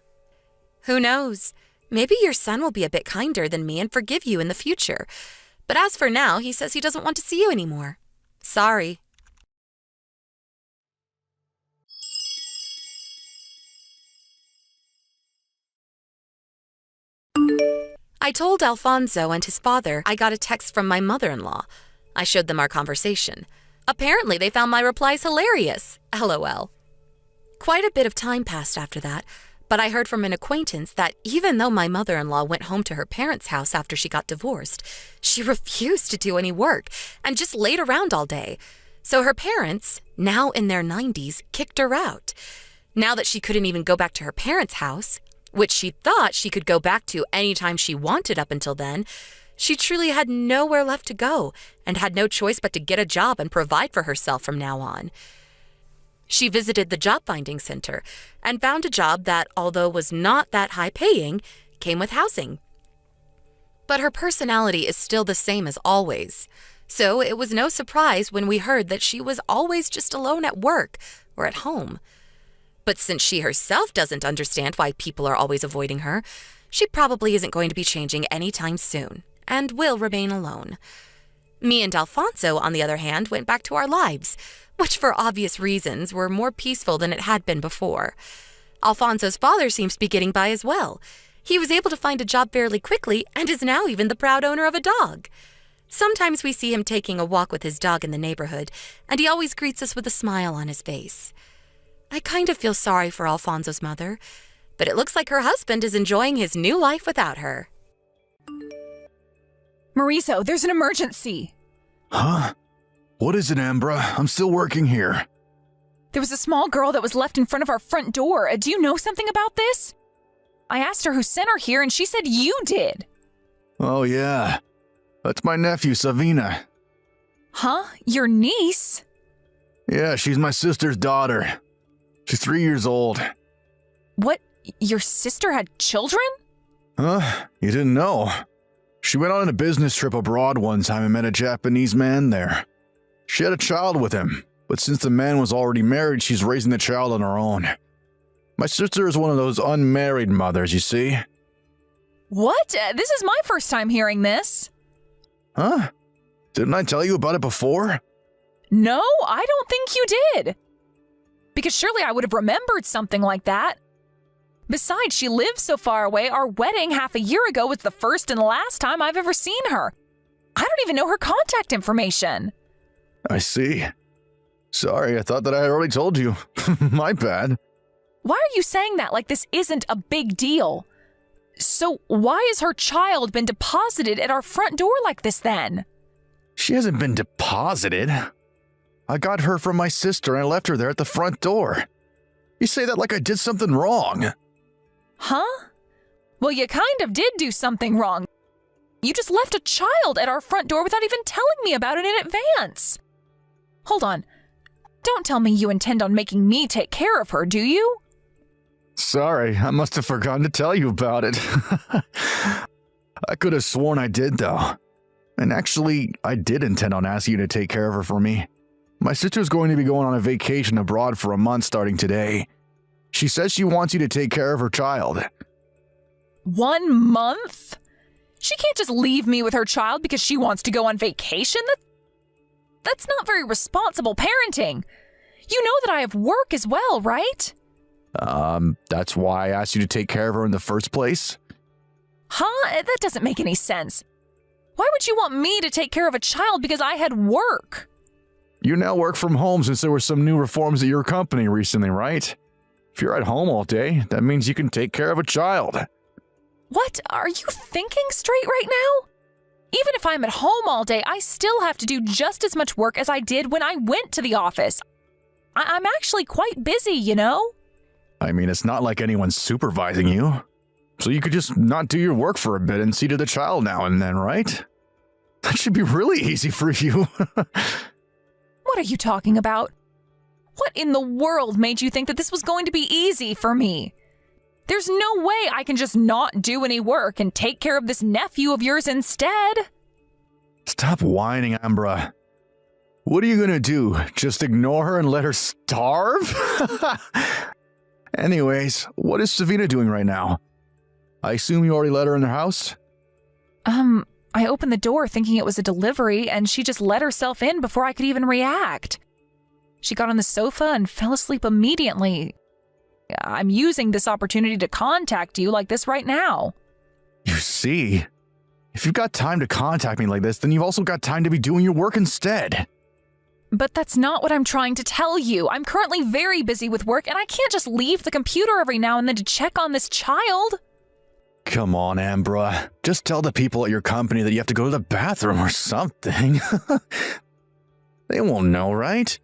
Who knows? Maybe your son will be a bit kinder than me and forgive you in the future. But as for now, he says he doesn't want to see you anymore. Sorry. I told Alfonso and his father I got a text from my mother-in-law. I showed them our conversation. Apparently, they found my replies hilarious. LOL. Quite a bit of time passed after that, but I heard from an acquaintance that even though my mother-in-law went home to her parents' house after she got divorced, she refused to do any work and just laid around all day. So her parents, now in their 90s, kicked her out. Now that she couldn't even go back to her parents' house, which she thought she could go back to anytime she wanted up until then, she truly had nowhere left to go and had no choice but to get a job and provide for herself from now on. She visited the job finding center and found a job that, although was not that high paying, came with housing. But her personality is still the same as always, so it was no surprise when we heard that she was always just alone at work or at home. But since she herself doesn't understand why people are always avoiding her, she probably isn't going to be changing anytime soon and will remain alone. Me and Alfonso, on the other hand, went back to our lives, which for obvious reasons were more peaceful than it had been before. Alfonso's father seems to be getting by as well. He was able to find a job fairly quickly and is now even the proud owner of a dog. Sometimes we see him taking a walk with his dog in the neighborhood, and he always greets us with a smile on his face. I kind of feel sorry for Alfonso's mother, but it looks like her husband is enjoying his new life without her. Mauricio, there's an emergency. Huh? What is it, Ambra? I'm still working here. There was a small girl that was left in front of our front door. Do you know something about this? I asked her who sent her here, and she said you did. Oh, yeah. That's my nephew, Savina. Huh? Your niece? Yeah, she's my sister's daughter. She's 3 years old. What? Your sister had children? Huh? You didn't know? She went on a business trip abroad one time and met a Japanese man there. She had a child with him, but since the man was already married, she's raising the child on her own. My sister is one of those unmarried mothers, you see. What? This is my first time hearing this. Huh? Didn't I tell you about it before? No, I don't think you did. Because surely I would have remembered something like that. Besides, she lives so far away, our wedding half a year ago was the first and last time I've ever seen her. I don't even know her contact information. I see. Sorry, I thought that I had already told you. My bad. Why are you saying that like this isn't a big deal? So why has her child been deposited at our front door like this then? She hasn't been deposited. I got her from my sister and I left her there at the front door. You say that like I did something wrong. Huh? Well, you kind of did do something wrong. You just left a child at our front door without even telling me about it in advance. Hold on. Don't tell me you intend on making me take care of her, do you? Sorry, I must have forgotten to tell you about it. I could have sworn I did, though. And actually, I did intend on asking you to take care of her for me. My sister's going to be going on a vacation abroad for a month starting today. She says she wants you to take care of her child. 1 month? She can't just leave me with her child because she wants to go on vacation. That's not very responsible parenting. You know that I have work as well, right? That's why I asked you to take care of her in the first place? Huh? That doesn't make any sense. Why would you want me to take care of a child because I had work? You now work from home since there were some new reforms at your company recently, right? If you're at home all day, that means you can take care of a child. What? Are you thinking straight right now? Even if I'm at home all day, I still have to do just as much work as I did when I went to the office. I'm actually quite busy, you know? I mean, it's not like anyone's supervising you. So you could just not do your work for a bit and see to the child now and then, right? That should be really easy for you. What are you talking about? What in the world made you think that this was going to be easy for me? There's no way I can just not do any work and take care of this nephew of yours instead. Stop whining, Ambra. What are you gonna do? Just ignore her and let her starve? Anyways, what is Savina doing right now? I assume you already let her in the house? I opened the door thinking it was a delivery, and she just let herself in before I could even react. She got on the sofa and fell asleep immediately. I'm using this opportunity to contact you like this right now. You see? If you've got time to contact me like this, then you've also got time to be doing your work instead. But that's not what I'm trying to tell you. I'm currently very busy with work, and I can't just leave the computer every now and then to check on this child. Come on, Ambra. Just tell the people at your company that you have to go to the bathroom or something. They won't know, right?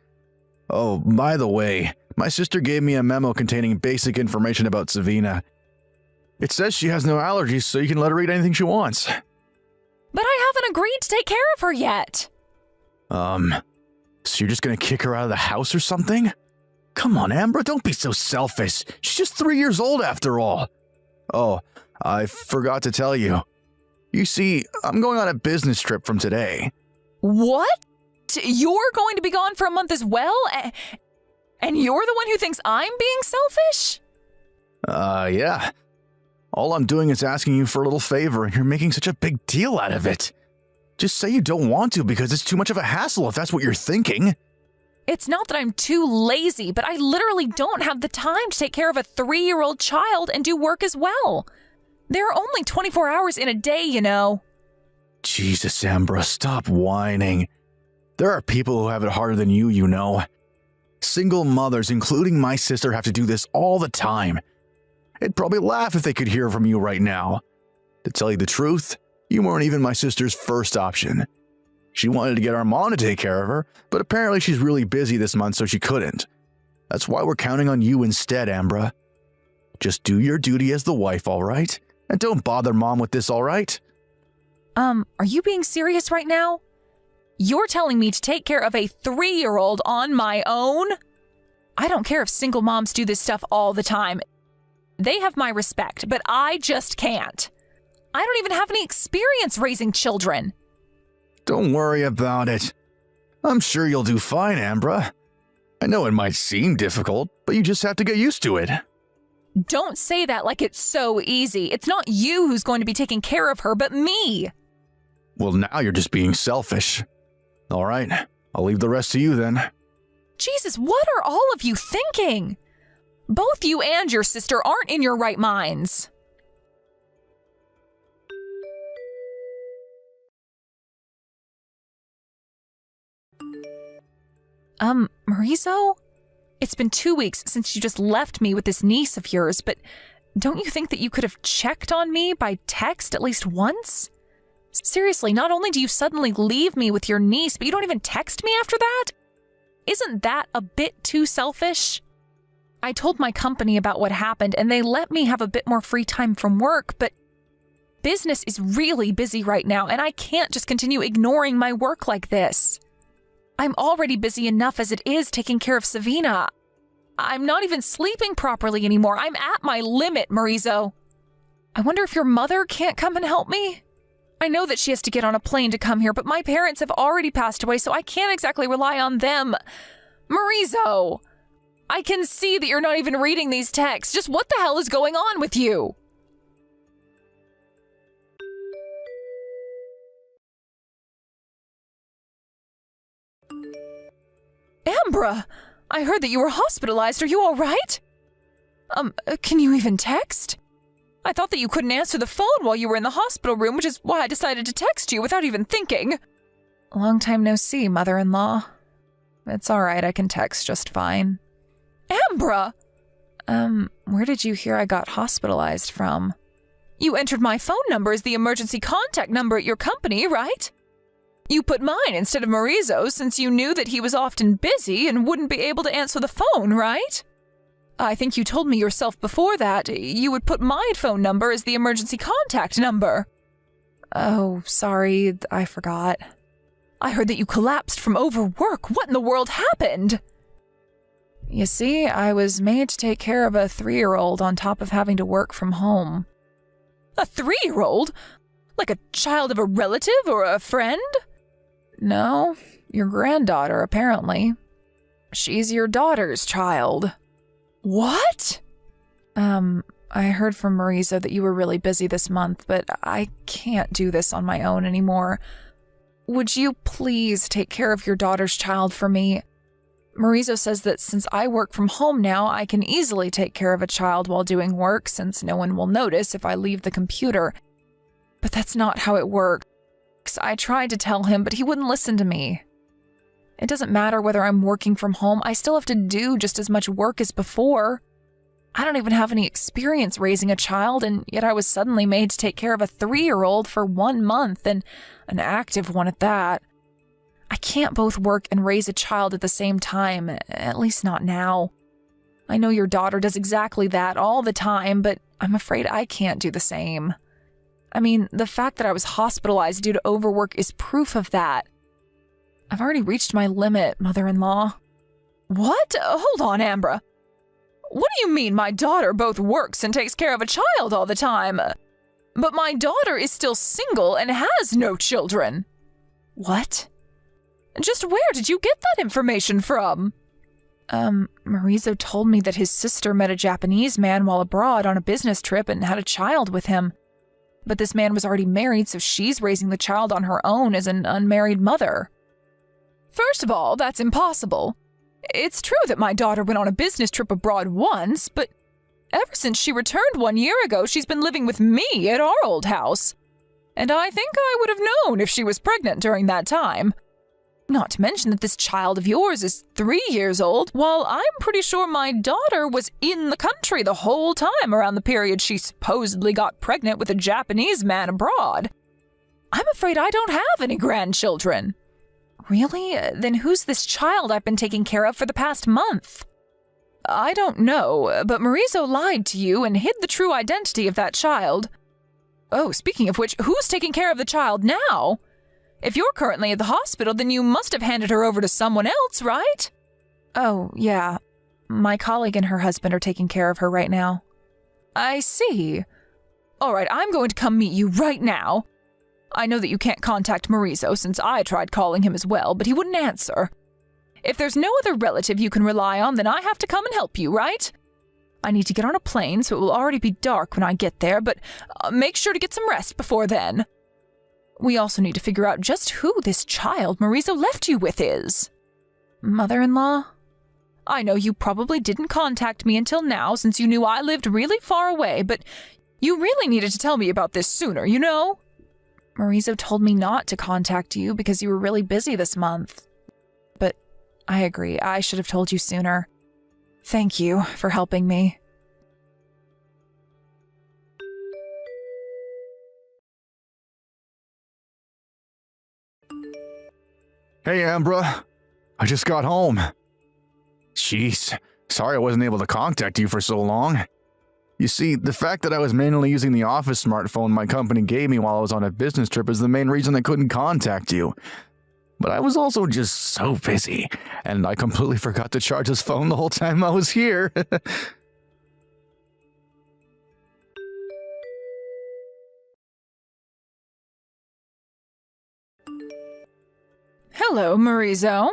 Oh, by the way, my sister gave me a memo containing basic information about Savina. It says she has no allergies, so you can let her eat anything she wants. But I haven't agreed to take care of her yet. So you're just gonna kick her out of the house or something? Come on, Ambra, don't be so selfish. She's just 3 years old after all. Oh, I forgot to tell you. You see, I'm going on a business trip from today. What? You're going to be gone for a month as well? And you're the one who thinks I'm being selfish? Yeah. All I'm doing is asking you for a little favor, and you're making such a big deal out of it. Just say you don't want to because it's too much of a hassle if that's what you're thinking. It's not that I'm too lazy, but I literally don't have the time to take care of a 3-year-old child and do work as well. There are only 24 hours in a day, you know. Jesus, Ambra, stop whining. There are people who have it harder than you know. Single mothers, including my sister, have to do this all the time. They'd probably laugh if they could hear from you right now. To tell you the truth, you weren't even my sister's first option. She wanted to get our mom to take care of her, but apparently she's really busy this month, so she couldn't. That's why we're counting on you instead, Ambra. Just do your duty as the wife, all right? And don't bother mom with this, all right? Are you being serious right now? You're telling me to take care of a 3-year-old on my own? I don't care if single moms do this stuff all the time. They have my respect, but I just can't. I don't even have any experience raising children. Don't worry about it. I'm sure you'll do fine, Ambra. I know it might seem difficult, but you just have to get used to it. Don't say that like it's so easy. It's not you who's going to be taking care of her, but me. Well, now you're just being selfish. All right, I'll leave the rest to you then. Jesus, what are all of you thinking? Both you and your sister aren't in your right minds. Maurizo? It's been 2 weeks since you just left me with this niece of yours, but don't you think that you could have checked on me by text at least once? Seriously, not only do you suddenly leave me with your niece, but you don't even text me after that? Isn't that a bit too selfish? I told my company about what happened, and they let me have a bit more free time from work, but business is really busy right now, and I can't just continue ignoring my work like this. I'm already busy enough as it is taking care of Savina. I'm not even sleeping properly anymore. I'm at my limit, Maurizo. I wonder if your mother can't come and help me? I know that she has to get on a plane to come here, but my parents have already passed away, so I can't exactly rely on them. Maurizo, I can see that you're not even reading these texts. Just what the hell is going on with you? Ambra, I heard that you were hospitalized. Are you all right? Can you even text? I thought that you couldn't answer the phone while you were in the hospital room, which is why I decided to text you without even thinking. Long time no see, mother-in-law. It's all right, I can text just fine. Ambra! Where did you hear I got hospitalized from? You entered my phone number as the emergency contact number at your company, right? You put mine instead of Maurizo's since you knew that he was often busy and wouldn't be able to answer the phone, right? I think you told me yourself before that you would put my phone number as the emergency contact number. Oh, sorry, I forgot. I heard that you collapsed from overwork. What in the world happened? You see, I was made to take care of a 3-year-old on top of having to work from home. A 3-year-old? Like a child of a relative or a friend? No, your granddaughter, apparently. She's your daughter's child. What? I heard from Maurizo that you were really busy this month, but I can't do this on my own anymore. Would you please take care of your daughter's child for me? Maurizo says that since I work from home now, I can easily take care of a child while doing work since no one will notice if I leave the computer. But that's not how it works. I tried to tell him, but he wouldn't listen to me. It doesn't matter whether I'm working from home, I still have to do just as much work as before. I don't even have any experience raising a child, and yet I was suddenly made to take care of a 3-year-old for 1 month, and an active one at that. I can't both work and raise a child at the same time, at least not now. I know your daughter does exactly that all the time, but I'm afraid I can't do the same. I mean, the fact that I was hospitalized due to overwork is proof of that. I've already reached my limit, mother-in-law. What? Hold on, Ambra. What do you mean my daughter both works and takes care of a child all the time? But my daughter is still single and has no children. What? Just where did you get that information from? Maurizo told me that his sister met a Japanese man while abroad on a business trip and had a child with him. But this man was already married, so she's raising the child on her own as an unmarried mother. First of all, that's impossible. It's true that my daughter went on a business trip abroad once, but ever since she returned 1 year ago, she's been living with me at our old house. And I think I would have known if she was pregnant during that time. Not to mention that this child of yours is 3 years old, while I'm pretty sure my daughter was in the country the whole time around the period she supposedly got pregnant with a Japanese man abroad. I'm afraid I don't have any grandchildren. Really? Then who's this child I've been taking care of for the past month? I don't know, but Maurizo lied to you and hid the true identity of that child. Oh, speaking of which, who's taking care of the child now? If you're currently at the hospital, then you must have handed her over to someone else, right? Oh, yeah. My colleague and her husband are taking care of her right now. I see. All right, I'm going to come meet you right now. I know that you can't contact Maurizo since I tried calling him as well, but he wouldn't answer. If there's no other relative you can rely on, then I have to come and help you, right? I need to get on a plane, so it will already be dark when I get there, but make sure to get some rest before then. We also need to figure out just who this child Maurizo left you with is. Mother-in-law? I know you probably didn't contact me until now since you knew I lived really far away, but you really needed to tell me about this sooner, you know? Maurizo told me not to contact you because you were really busy this month. But I agree, I should have told you sooner. Thank you for helping me. Hey, Ambra. I just got home. Jeez, sorry I wasn't able to contact you for so long. You see, the fact that I was manually using the office smartphone my company gave me while I was on a business trip is the main reason I couldn't contact you. But I was also just so busy, and I completely forgot to charge his phone the whole time I was here. Hello, Maurizo.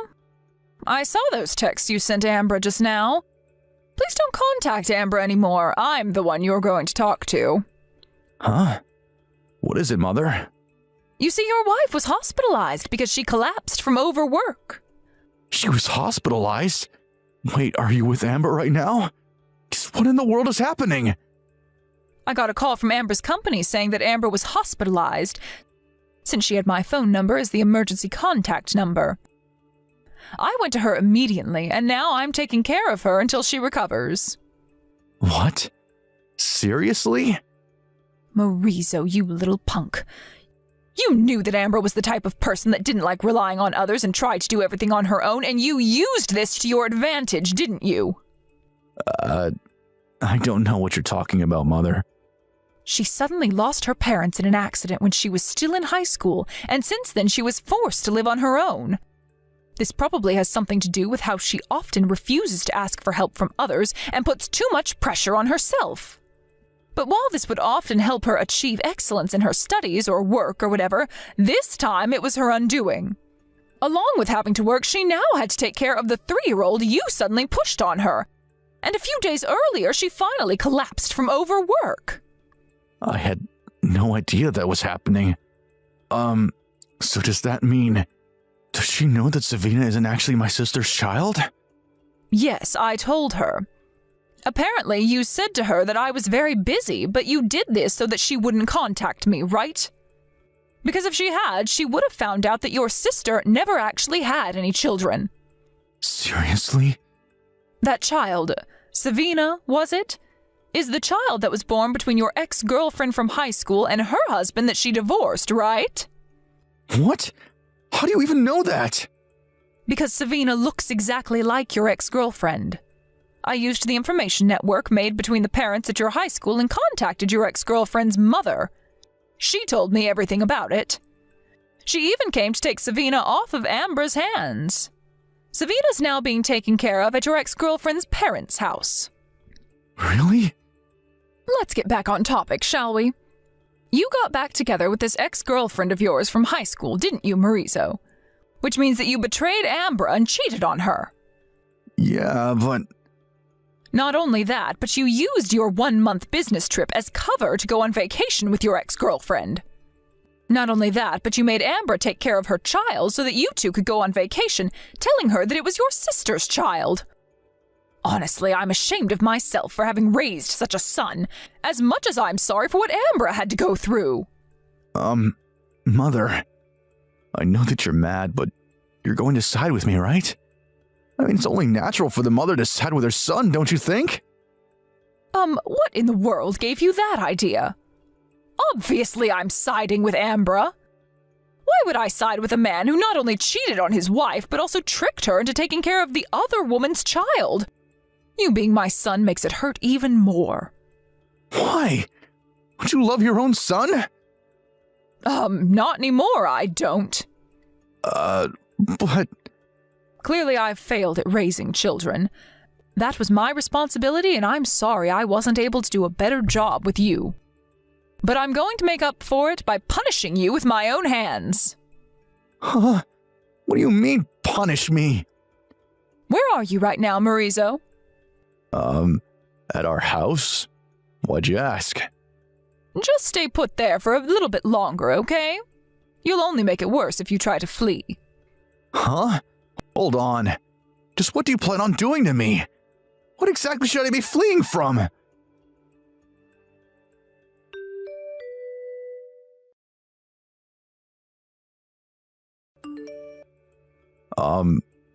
I saw those texts you sent Ambra just now. Please don't contact Ambra anymore. I'm the one you're going to talk to. Huh? What is it, Mother? You see, your wife was hospitalized because she collapsed from overwork. She was hospitalized? Wait, are you with Amber right now? What in the world is happening? I got a call from Amber's company saying that Amber was hospitalized since she had my phone number as the emergency contact number. I went to her immediately, and now I'm taking care of her until she recovers. What? Seriously? Maurizo, you little punk. You knew that Amber was the type of person that didn't like relying on others and tried to do everything on her own, and you used this to your advantage, didn't you? I don't know what you're talking about, Mother. She suddenly lost her parents in an accident when she was still in high school, and since then she was forced to live on her own. This probably has something to do with how she often refuses to ask for help from others and puts too much pressure on herself. But while this would often help her achieve excellence in her studies or work or whatever, this time it was her undoing. Along with having to work, she now had to take care of the 3-year-old you suddenly pushed on her. And a few days earlier, she finally collapsed from overwork. I had no idea that was happening. So does that mean... Does she know that Savina isn't actually my sister's child? Yes, I told her. Apparently, you said to her that I was very busy, but you did this so that she wouldn't contact me, right? Because if she had, she would have found out that your sister never actually had any children. Seriously? That child, Savina, was it? Is the child that was born between your ex-girlfriend from high school and her husband that she divorced, right? What? How do you even know that? Because Savina looks exactly like your ex-girlfriend. I used the information network made between the parents at your high school and contacted your ex-girlfriend's mother. She told me everything about it. She even came to take Savina off of Amber's hands. Savina's now being taken care of at your ex-girlfriend's parents' house. Really? Let's get back on topic, shall we? You got back together with this ex-girlfriend of yours from high school, didn't you, Maurizo? Which means that you betrayed Ambra and cheated on her. Yeah, but... Not only that, but you used your 1-month business trip as cover to go on vacation with your ex-girlfriend. Not only that, but you made Ambra take care of her child so that you two could go on vacation, telling her that it was your sister's child. Honestly, I'm ashamed of myself for having raised such a son, as much as I'm sorry for what Ambra had to go through. Mother, I know that you're mad, but you're going to side with me, right? I mean, it's only natural for the mother to side with her son, don't you think? What in the world gave you that idea? Obviously I'm siding with Ambra. Why would I side with a man who not only cheated on his wife, but also tricked her into taking care of the other woman's child? You being my son makes it hurt even more. Why? Don't you love your own son? Not anymore, I don't. But... Clearly I've failed at raising children. That was my responsibility, and I'm sorry I wasn't able to do a better job with you. But I'm going to make up for it by punishing you with my own hands. Huh? What do you mean, punish me? Where are you right now, Maurizo? At our house? Why'd you ask? Just stay put there for a little bit longer, okay? You'll only make it worse if you try to flee. Huh? Hold on. Just what do you plan on doing to me? What exactly should I be fleeing from?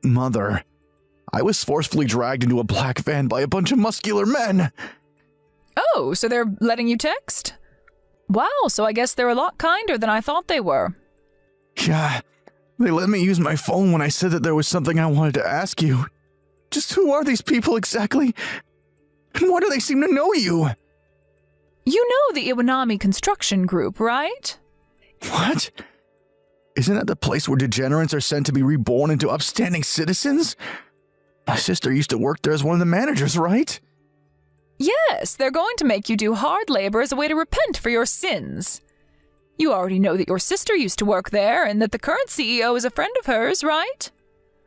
Mother. I was forcefully dragged into a black van by a bunch of muscular men. Oh, so they're letting you text? Wow, so I guess they're a lot kinder than I thought they were. Yeah, they let me use my phone when I said that there was something I wanted to ask you. Just who are these people exactly? And why do they seem to know you? You know the Iwanami Construction Group, right? What? Isn't that the place where degenerates are sent to be reborn into upstanding citizens? My sister used to work there as one of the managers, right? Yes, they're going to make you do hard labor as a way to repent for your sins. You already know that your sister used to work there and that the current CEO is a friend of hers, right?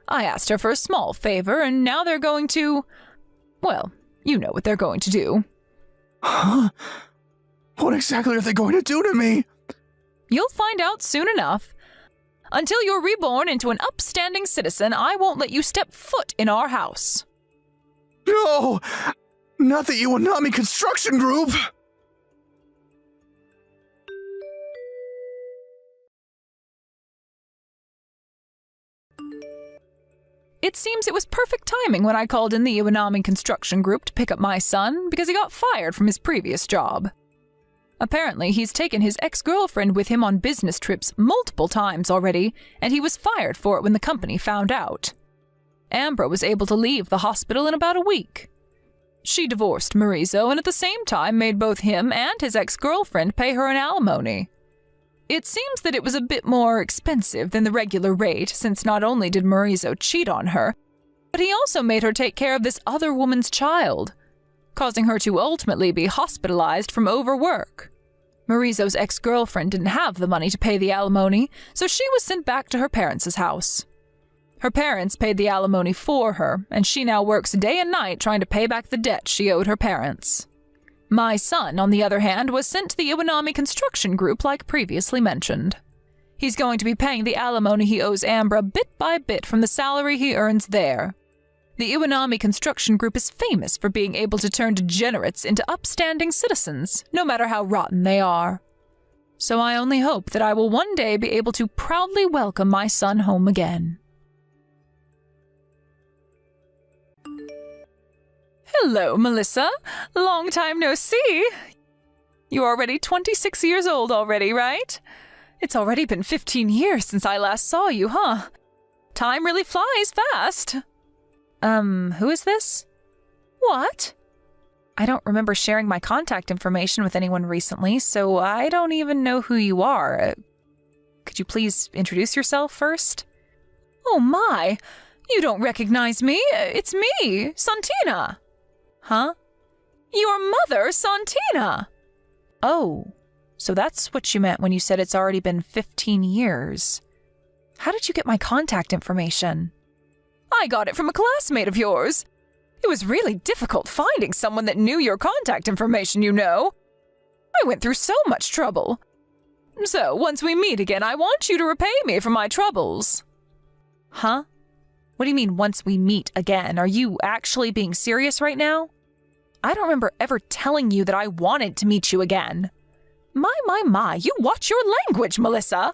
I asked her for a small favor, and now they're going to... Well, you know what they're going to do. Huh? What exactly are they going to do to me? You'll find out soon enough. Until you're reborn into an upstanding citizen, I won't let you step foot in our house. No! Not the Iwanami Construction Group! It seems it was perfect timing when I called in the Iwanami Construction Group to pick up my son because he got fired from his previous job. Apparently, he's taken his ex-girlfriend with him on business trips multiple times already, and he was fired for it when the company found out. Ambra was able to leave the hospital in about a week. She divorced Marizo and at the same time made both him and his ex-girlfriend pay her an alimony. It seems that it was a bit more expensive than the regular rate, since not only did Marizo cheat on her, but he also made her take care of this other woman's child, causing her to ultimately be hospitalized from overwork. Marizo's ex-girlfriend didn't have the money to pay the alimony, so she was sent back to her parents' house. Her parents paid the alimony for her, and she now works day and night trying to pay back the debt she owed her parents. My son, on the other hand, was sent to the Iwanami Construction Group like previously mentioned. He's going to be paying the alimony he owes Ambra bit by bit from the salary he earns there. The Iwanami Construction Group is famous for being able to turn degenerates into upstanding citizens, no matter how rotten they are. So I only hope that I will one day be able to proudly welcome my son home again. Hello, Melissa. Long time no see. You're already 26 years old already, right? It's already been 15 years since I last saw you, huh? Time really flies fast. Who is this? What? I don't remember sharing my contact information with anyone recently, so I don't even know who you are. Could you please introduce yourself first? Oh my! You don't recognize me! It's me, Santina! Huh? Your mother, Santina! Oh, so that's what you meant when you said it's already been 15 years. How did you get my contact information? I got it from a classmate of yours. It was really difficult finding someone that knew your contact information, you know. I went through so much trouble. So, once we meet again, I want you to repay me for my troubles. Huh? What do you mean, once we meet again? Are you actually being serious right now? I don't remember ever telling you that I wanted to meet you again. My, you watch your language, Melissa.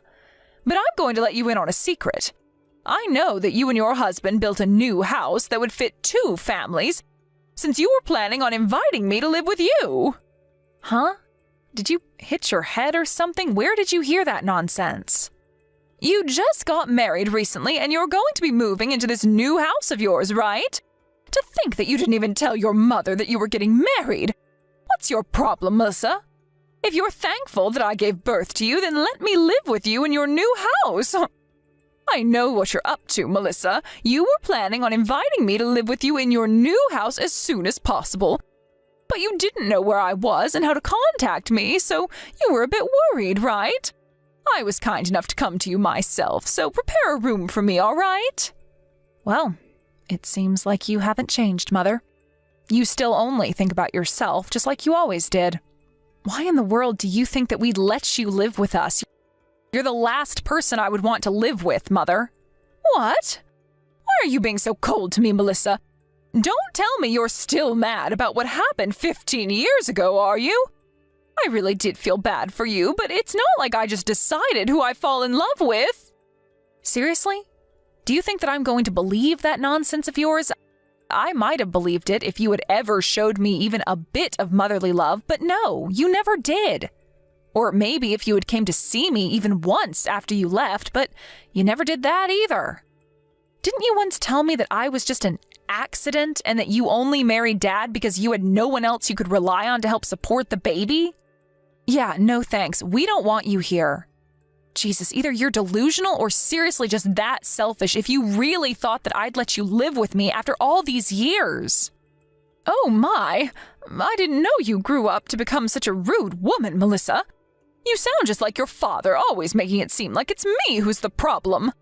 But I'm going to let you in on a secret. I know that you and your husband built a new house that would fit 2 families, since you were planning on inviting me to live with you. Huh? Did you hit your head or something? Where did you hear that nonsense? You just got married recently, and you're going to be moving into this new house of yours, right? To think that you didn't even tell your mother that you were getting married. What's your problem, Melissa? If you're thankful that I gave birth to you, then let me live with you in your new house. I know what you're up to, Melissa. You were planning on inviting me to live with you in your new house as soon as possible. But you didn't know where I was and how to contact me, so you were a bit worried, right? I was kind enough to come to you myself, so prepare a room for me, all right? Well, it seems like you haven't changed, Mother. You still only think about yourself, just like you always did. Why in the world do you think that we'd let you live with us? You're the last person I would want to live with, Mother. What? Why are you being so cold to me, Melissa? Don't tell me you're still mad about what happened 15 years ago, are you? I really did feel bad for you, but it's not like I just decided who I fall in love with. Seriously? Do you think that I'm going to believe that nonsense of yours? I might have believed it if you had ever showed me even a bit of motherly love, but no, you never did. Or maybe if you had came to see me even once after you left, but you never did that either. Didn't you once tell me that I was just an accident and that you only married Dad because you had no one else you could rely on to help support the baby? Yeah, no thanks. We don't want you here. Jesus, either you're delusional or seriously just that selfish if you really thought that I'd let you live with me after all these years. Oh my, I didn't know you grew up to become such a rude woman, Melissa. You sound just like your father, always making it seem like it's me who's the problem.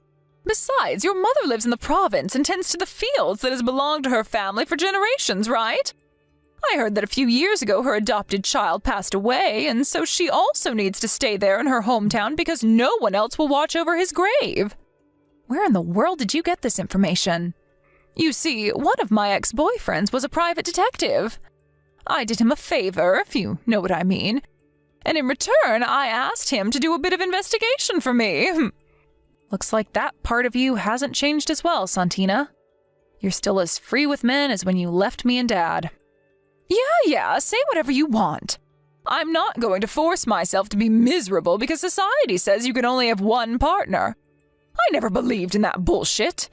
Besides, your mother lives in the province and tends to the fields that has belonged to her family for generations, right? I heard that a few years ago her adopted child passed away, and so she also needs to stay there in her hometown because no one else will watch over his grave. Where in the world did you get this information? You see, one of my ex-boyfriends was a private detective. I did him a favor, if you know what I mean, and in return I asked him to do a bit of investigation for me. Looks like that part of you hasn't changed as well, Santina. You're still as free with men as when you left me and Dad. Yeah, say whatever you want. I'm not going to force myself to be miserable because society says you can only have one partner. I never believed in that bullshit.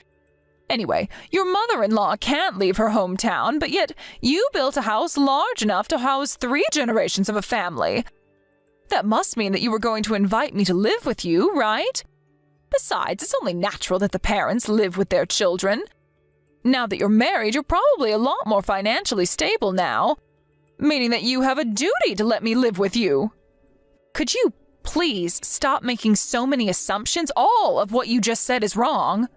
Anyway, your mother-in-law can't leave her hometown, but yet you built a house large enough to house 3 generations of a family. That must mean that you were going to invite me to live with you, right? Besides, it's only natural that the parents live with their children. Now that you're married, you're probably a lot more financially stable now, meaning that you have a duty to let me live with you. Could you please stop making so many assumptions? All of what you just said is wrong.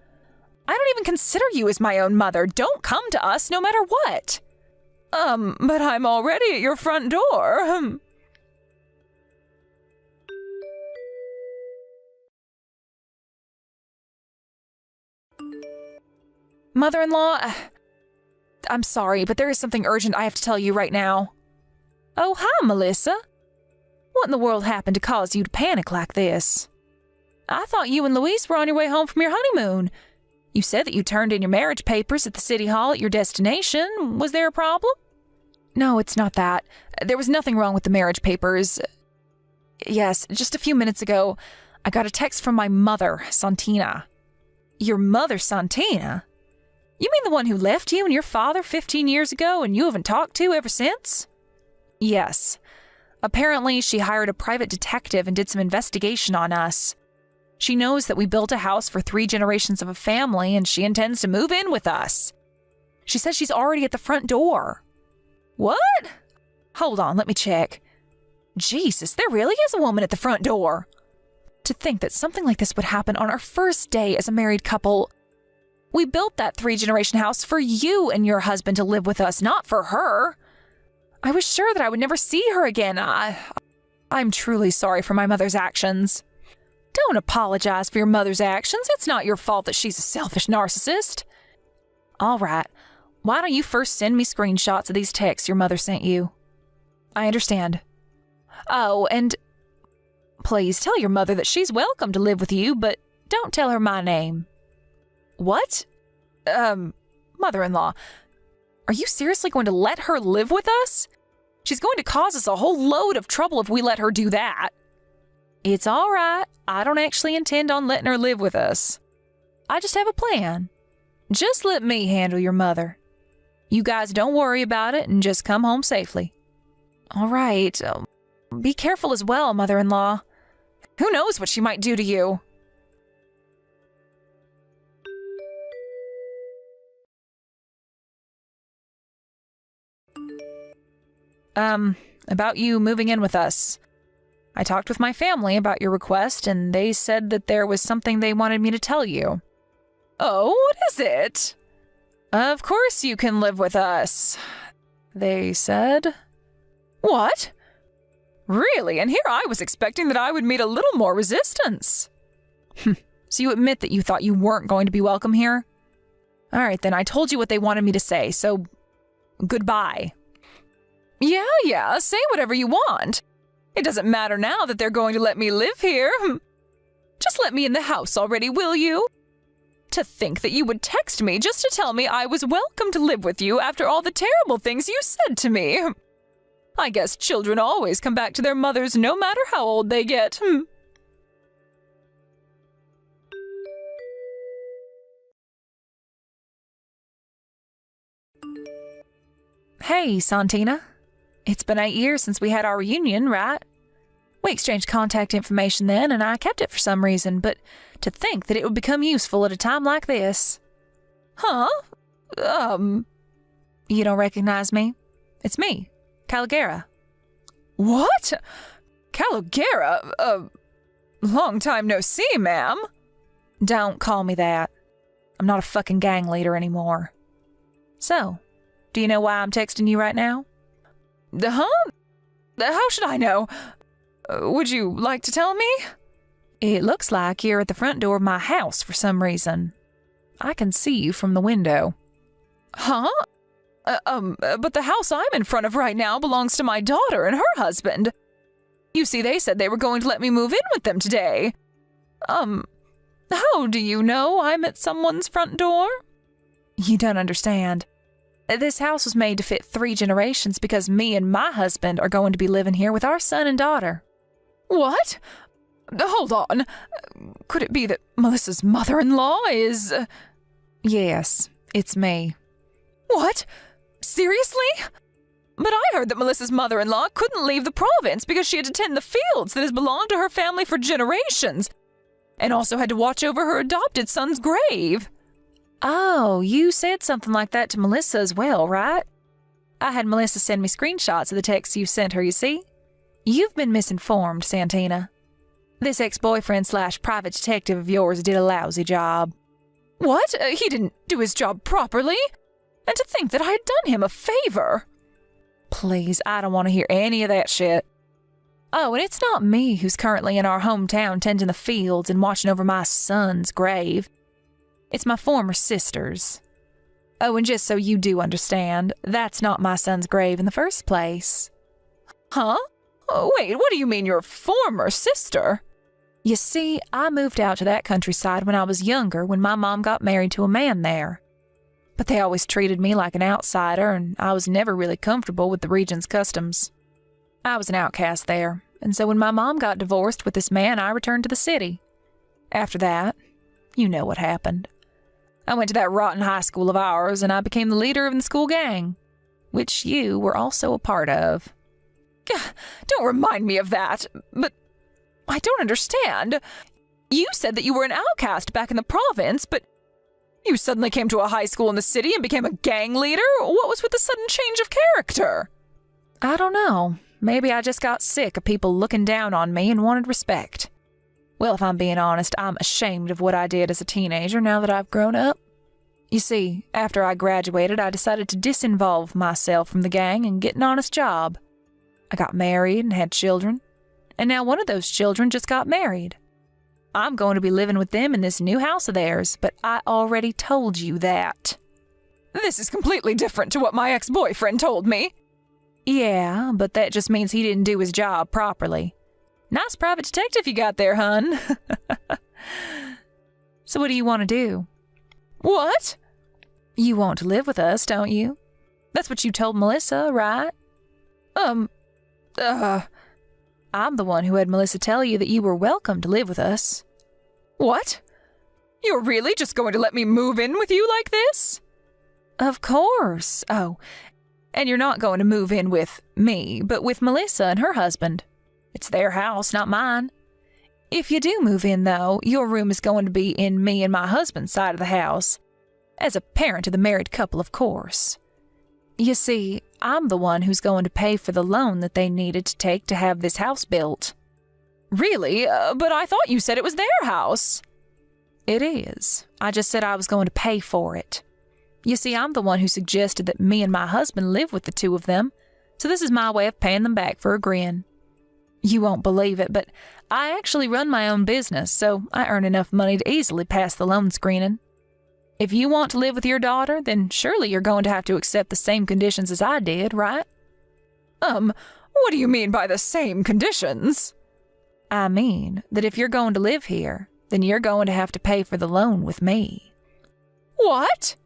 I don't even consider you as my own mother. Don't come to us no matter what. But I'm already at your front door. Mother-in-law, I'm sorry, but there is something urgent I have to tell you right now. Oh, hi, Melissa. What in the world happened to cause you to panic like this? I thought you and Luis were on your way home from your honeymoon. You said that you turned in your marriage papers at the city hall at your destination. Was there a problem? No, it's not that. There was nothing wrong with the marriage papers. Yes, just a few minutes ago, I got a text from my mother, Santina. Your mother, Santina? You mean the one who left you and your father 15 years ago and you haven't talked to ever since? Yes. Apparently, she hired a private detective and did some investigation on us. She knows that we built a house for 3 generations of a family and she intends to move in with us. She says she's already at the front door. What? Hold on, let me check. Jesus, there really is a woman at the front door. To think that something like this would happen on our first day as a married couple. We built that 3-generation house for you and your husband to live with us, not for her. I was sure that I would never see her again. I'm truly sorry for my mother's actions. Don't apologize for your mother's actions. It's not your fault that she's a selfish narcissist. All right. Why don't you first send me screenshots of these texts your mother sent you? I understand. Oh, and please tell your mother that she's welcome to live with you, but don't tell her my name. What? Mother-in-law, are you seriously going to let her live with us? She's going to cause us a whole load of trouble if we let her do that. It's all right. I don't actually intend on letting her live with us. I just have a plan. Just let me handle your mother. You guys don't worry about it and just come home safely. All right. Be careful as well, mother-in-law. Who knows what she might do to you? About you moving in with us. I talked with my family about your request, and they said that there was something they wanted me to tell you. Oh, what is it? Of course you can live with us. they said. What? Really? And here I was expecting that I would meet a little more resistance. So you admit that you thought you weren't going to be welcome here? All right, then I told you what they wanted me to say, so goodbye. Yeah, say whatever you want. It doesn't matter now that they're going to let me live here. Just let me in the house already, will you? To think that you would text me just to tell me I was welcome to live with you after all the terrible things you said to me. I guess children always come back to their mothers no matter how old they get. Hey, Santina. It's been 8 years since we had our reunion, right? We exchanged contact information then, and I kept it for some reason, but to think that it would become useful at a time like this. Huh? You don't recognize me? It's me, Caligera. What? Caligera? Long time no see, ma'am. Don't call me that. I'm not a fucking gang leader anymore. So, do you know why I'm texting you right now? Huh? How should I know? Would you like to tell me? It looks like you're at the front door of my house for some reason. I can see you from the window. Huh? But the house I'm in front of right now belongs to my daughter and her husband. You see, they said they were going to let me move in with them today. How do you know I'm at someone's front door? You don't understand. This house was made to fit 3 generations because me and my husband are going to be living here with our son and daughter. What? Hold on. Could it be that Melissa's mother-in-law is... Yes, it's me. What? Seriously? But I heard that Melissa's mother-in-law couldn't leave the province because she had to tend the fields that has belonged to her family for generations, and also had to watch over her adopted son's grave. Oh, you said something like that to Melissa as well, right? I had Melissa send me screenshots of the texts you sent her, you see? You've been misinformed, Santina. This ex-boyfriend/private detective of yours did a lousy job. What? He didn't do his job properly? And to think that I had done him a favor. Please, I don't want to hear any of that shit. Oh, and it's not me who's currently in our hometown tending the fields and watching over my son's grave. It's my former sister's. Oh, and just so you do understand, that's not my son's grave in the first place. Huh? Oh, wait, what do you mean your former sister? You see, I moved out to that countryside when I was younger when my mom got married to a man there. But they always treated me like an outsider, and I was never really comfortable with the region's customs. I was an outcast there, and so when my mom got divorced with this man, I returned to the city. After that, you know what happened. I went to that rotten high school of ours, and I became the leader of the school gang, which you were also a part of. Don't remind me of that, but I don't understand. You said that you were an outcast back in the province, but you suddenly came to a high school in the city and became a gang leader? What was with the sudden change of character? I don't know. Maybe I just got sick of people looking down on me and wanted respect. Well, if I'm being honest, I'm ashamed of what I did as a teenager now that I've grown up. You see, after I graduated, I decided to disinvolve myself from the gang and get an honest job. I got married and had children, and now one of those children just got married. I'm going to be living with them in this new house of theirs, but I already told you that. This is completely different to what my ex-boyfriend told me. Yeah, but that just means he didn't do his job properly. Nice private detective you got there, hun. So what do you want to do? What? You want to live with us, don't you? That's what you told Melissa, right? I'm the one who had Melissa tell you that you were welcome to live with us. What? You're really just going to let me move in with you like this? Of course. Oh, and you're not going to move in with me, but with Melissa and her husband. It's their house, not mine. If you do move in, though, your room is going to be in me and my husband's side of the house. As a parent of the married couple, of course. You see, I'm the one who's going to pay for the loan that they needed to take to have this house built. Really? But I thought you said it was their house. It is. I just said I was going to pay for it. You see, I'm the one who suggested that me and my husband live with the two of them, so this is my way of paying them back for agreeing. You won't believe it, but I actually run my own business, so I earn enough money to easily pass the loan screening. If you want to live with your daughter, then surely you're going to have to accept the same conditions as I did, right? What do you mean by the same conditions? I mean that if you're going to live here, then you're going to have to pay for the loan with me. What?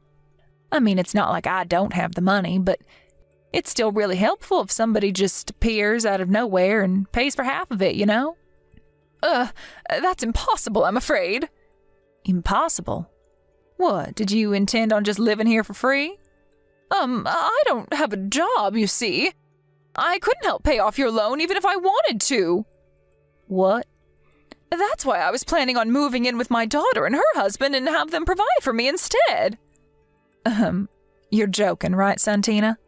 I mean, it's not like I don't have the money, but it's still really helpful if somebody just appears out of nowhere and pays for half of it, you know? That's impossible, I'm afraid. Impossible? What, did you intend on just living here for free? I don't have a job, you see. I couldn't help pay off your loan even if I wanted to. What? That's why I was planning on moving in with my daughter and her husband and have them provide for me instead. You're joking, right, Santina?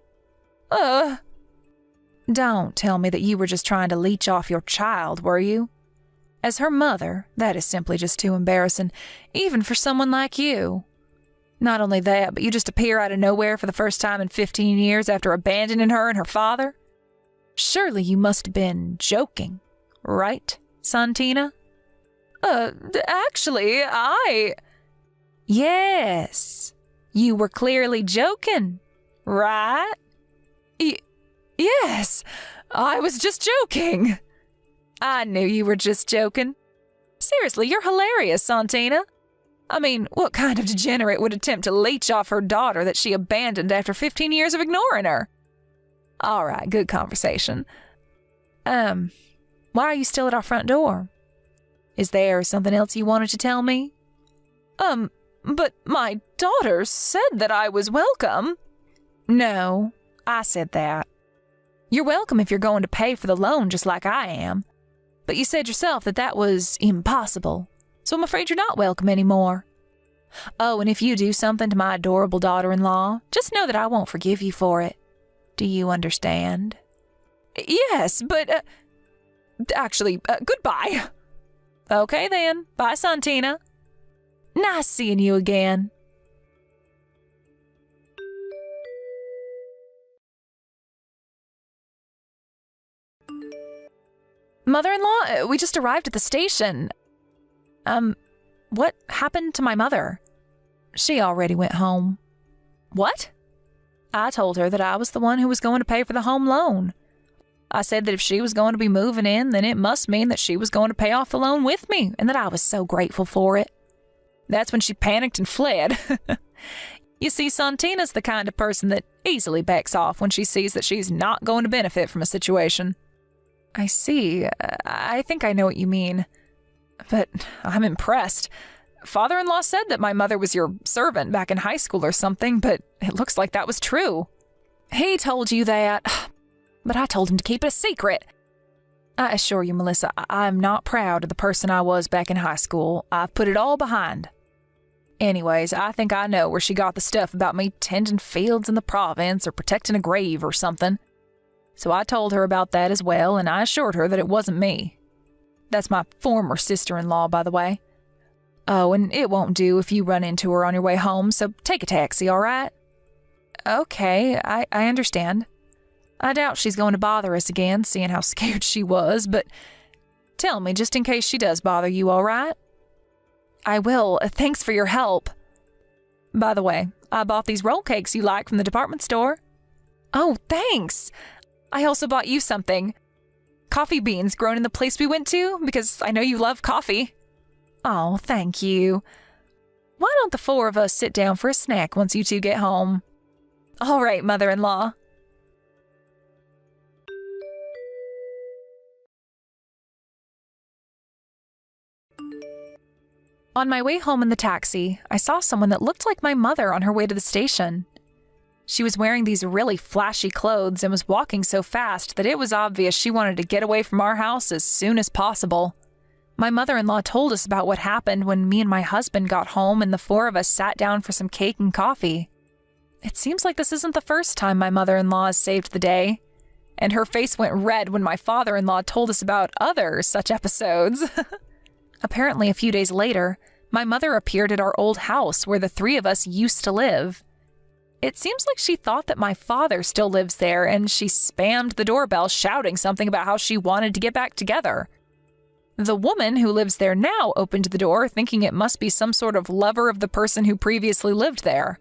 Don't tell me that you were just trying to leech off your child, were you? As her mother, that is simply just too embarrassing, even for someone like you. Not only that, but you just appear out of nowhere for the first time in 15 years after abandoning her and her father? Surely you must have been joking, right, Santina? Actually, Yes, you were clearly joking, right? Yes, I was just joking. I knew you were just joking. Seriously, you're hilarious, Santina. I mean, what kind of degenerate would attempt to leech off her daughter that she abandoned after 15 years of ignoring her? All right, good conversation. Why are you still at our front door? Is there something else you wanted to tell me? But my daughter said that I was welcome. No, I said that. You're welcome if you're going to pay for the loan just like I am. But you said yourself that that was impossible, so I'm afraid you're not welcome anymore. Oh, and if you do something to my adorable daughter-in-law, just know that I won't forgive you for it. Do you understand? Yes, but, actually, goodbye. Okay then, bye, Santina. Nice seeing you again. Mother-in-law, we just arrived at the station. What happened to my mother? She already went home. What? I told her that I was the one who was going to pay for the home loan. I said that if she was going to be moving in, then it must mean that she was going to pay off the loan with me, and that I was so grateful for it. That's when she panicked and fled. You see, Santina's the kind of person that easily backs off when she sees that she's not going to benefit from a situation. I see. I think I know what you mean. But I'm impressed. Father-in-law said that my mother was your servant back in high school or something, but it looks like that was true. He told you that, but I told him to keep it a secret. I assure you, Melissa, I'm not proud of the person I was back in high school. I've put it all behind. Anyways, I think I know where she got the stuff about me tending fields in the province or protecting a grave or something. So I told her about that as well, and I assured her that it wasn't me. That's my former sister-in-law, by the way. Oh, and it won't do if you run into her on your way home, so take a taxi, all right? Okay, I understand. I doubt she's going to bother us again, seeing how scared she was, but tell me, just in case she does bother you, all right? I will. Thanks for your help. By the way, I bought these roll cakes you like from the department store. Oh, thanks. I also bought you something. Coffee beans grown in the place we went to, because I know you love coffee. Oh, thank you. Why don't the four of us sit down for a snack once you two get home? All right, mother-in-law. On my way home in the taxi, I saw someone that looked like my mother on her way to the station. She was wearing these really flashy clothes and was walking so fast that it was obvious she wanted to get away from our house as soon as possible. My mother-in-law told us about what happened when me and my husband got home and the four of us sat down for some cake and coffee. It seems like this isn't the first time my mother-in-law has saved the day, and her face went red when my father-in-law told us about other such episodes. Apparently, a few days later, my mother appeared at our old house where the three of us used to live. It seems like she thought that my father still lives there, and she spammed the doorbell shouting something about how she wanted to get back together. The woman who lives there now opened the door, thinking it must be some sort of lover of the person who previously lived there.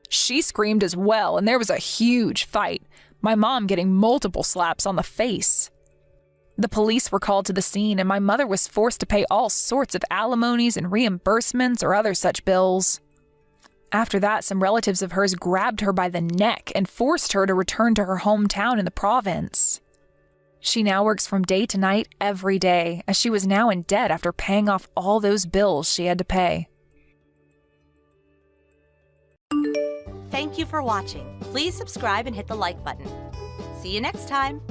She screamed as well, and there was a huge fight, my mom getting multiple slaps on the face. The police were called to the scene, and my mother was forced to pay all sorts of alimonies and reimbursements or other such bills. After that, some relatives of hers grabbed her by the neck and forced her to return to her hometown in the province. She now works from day to night every day, as she was now in debt after paying off all those bills she had to pay. Thank you for watching. Please subscribe and hit the like button. See you next time.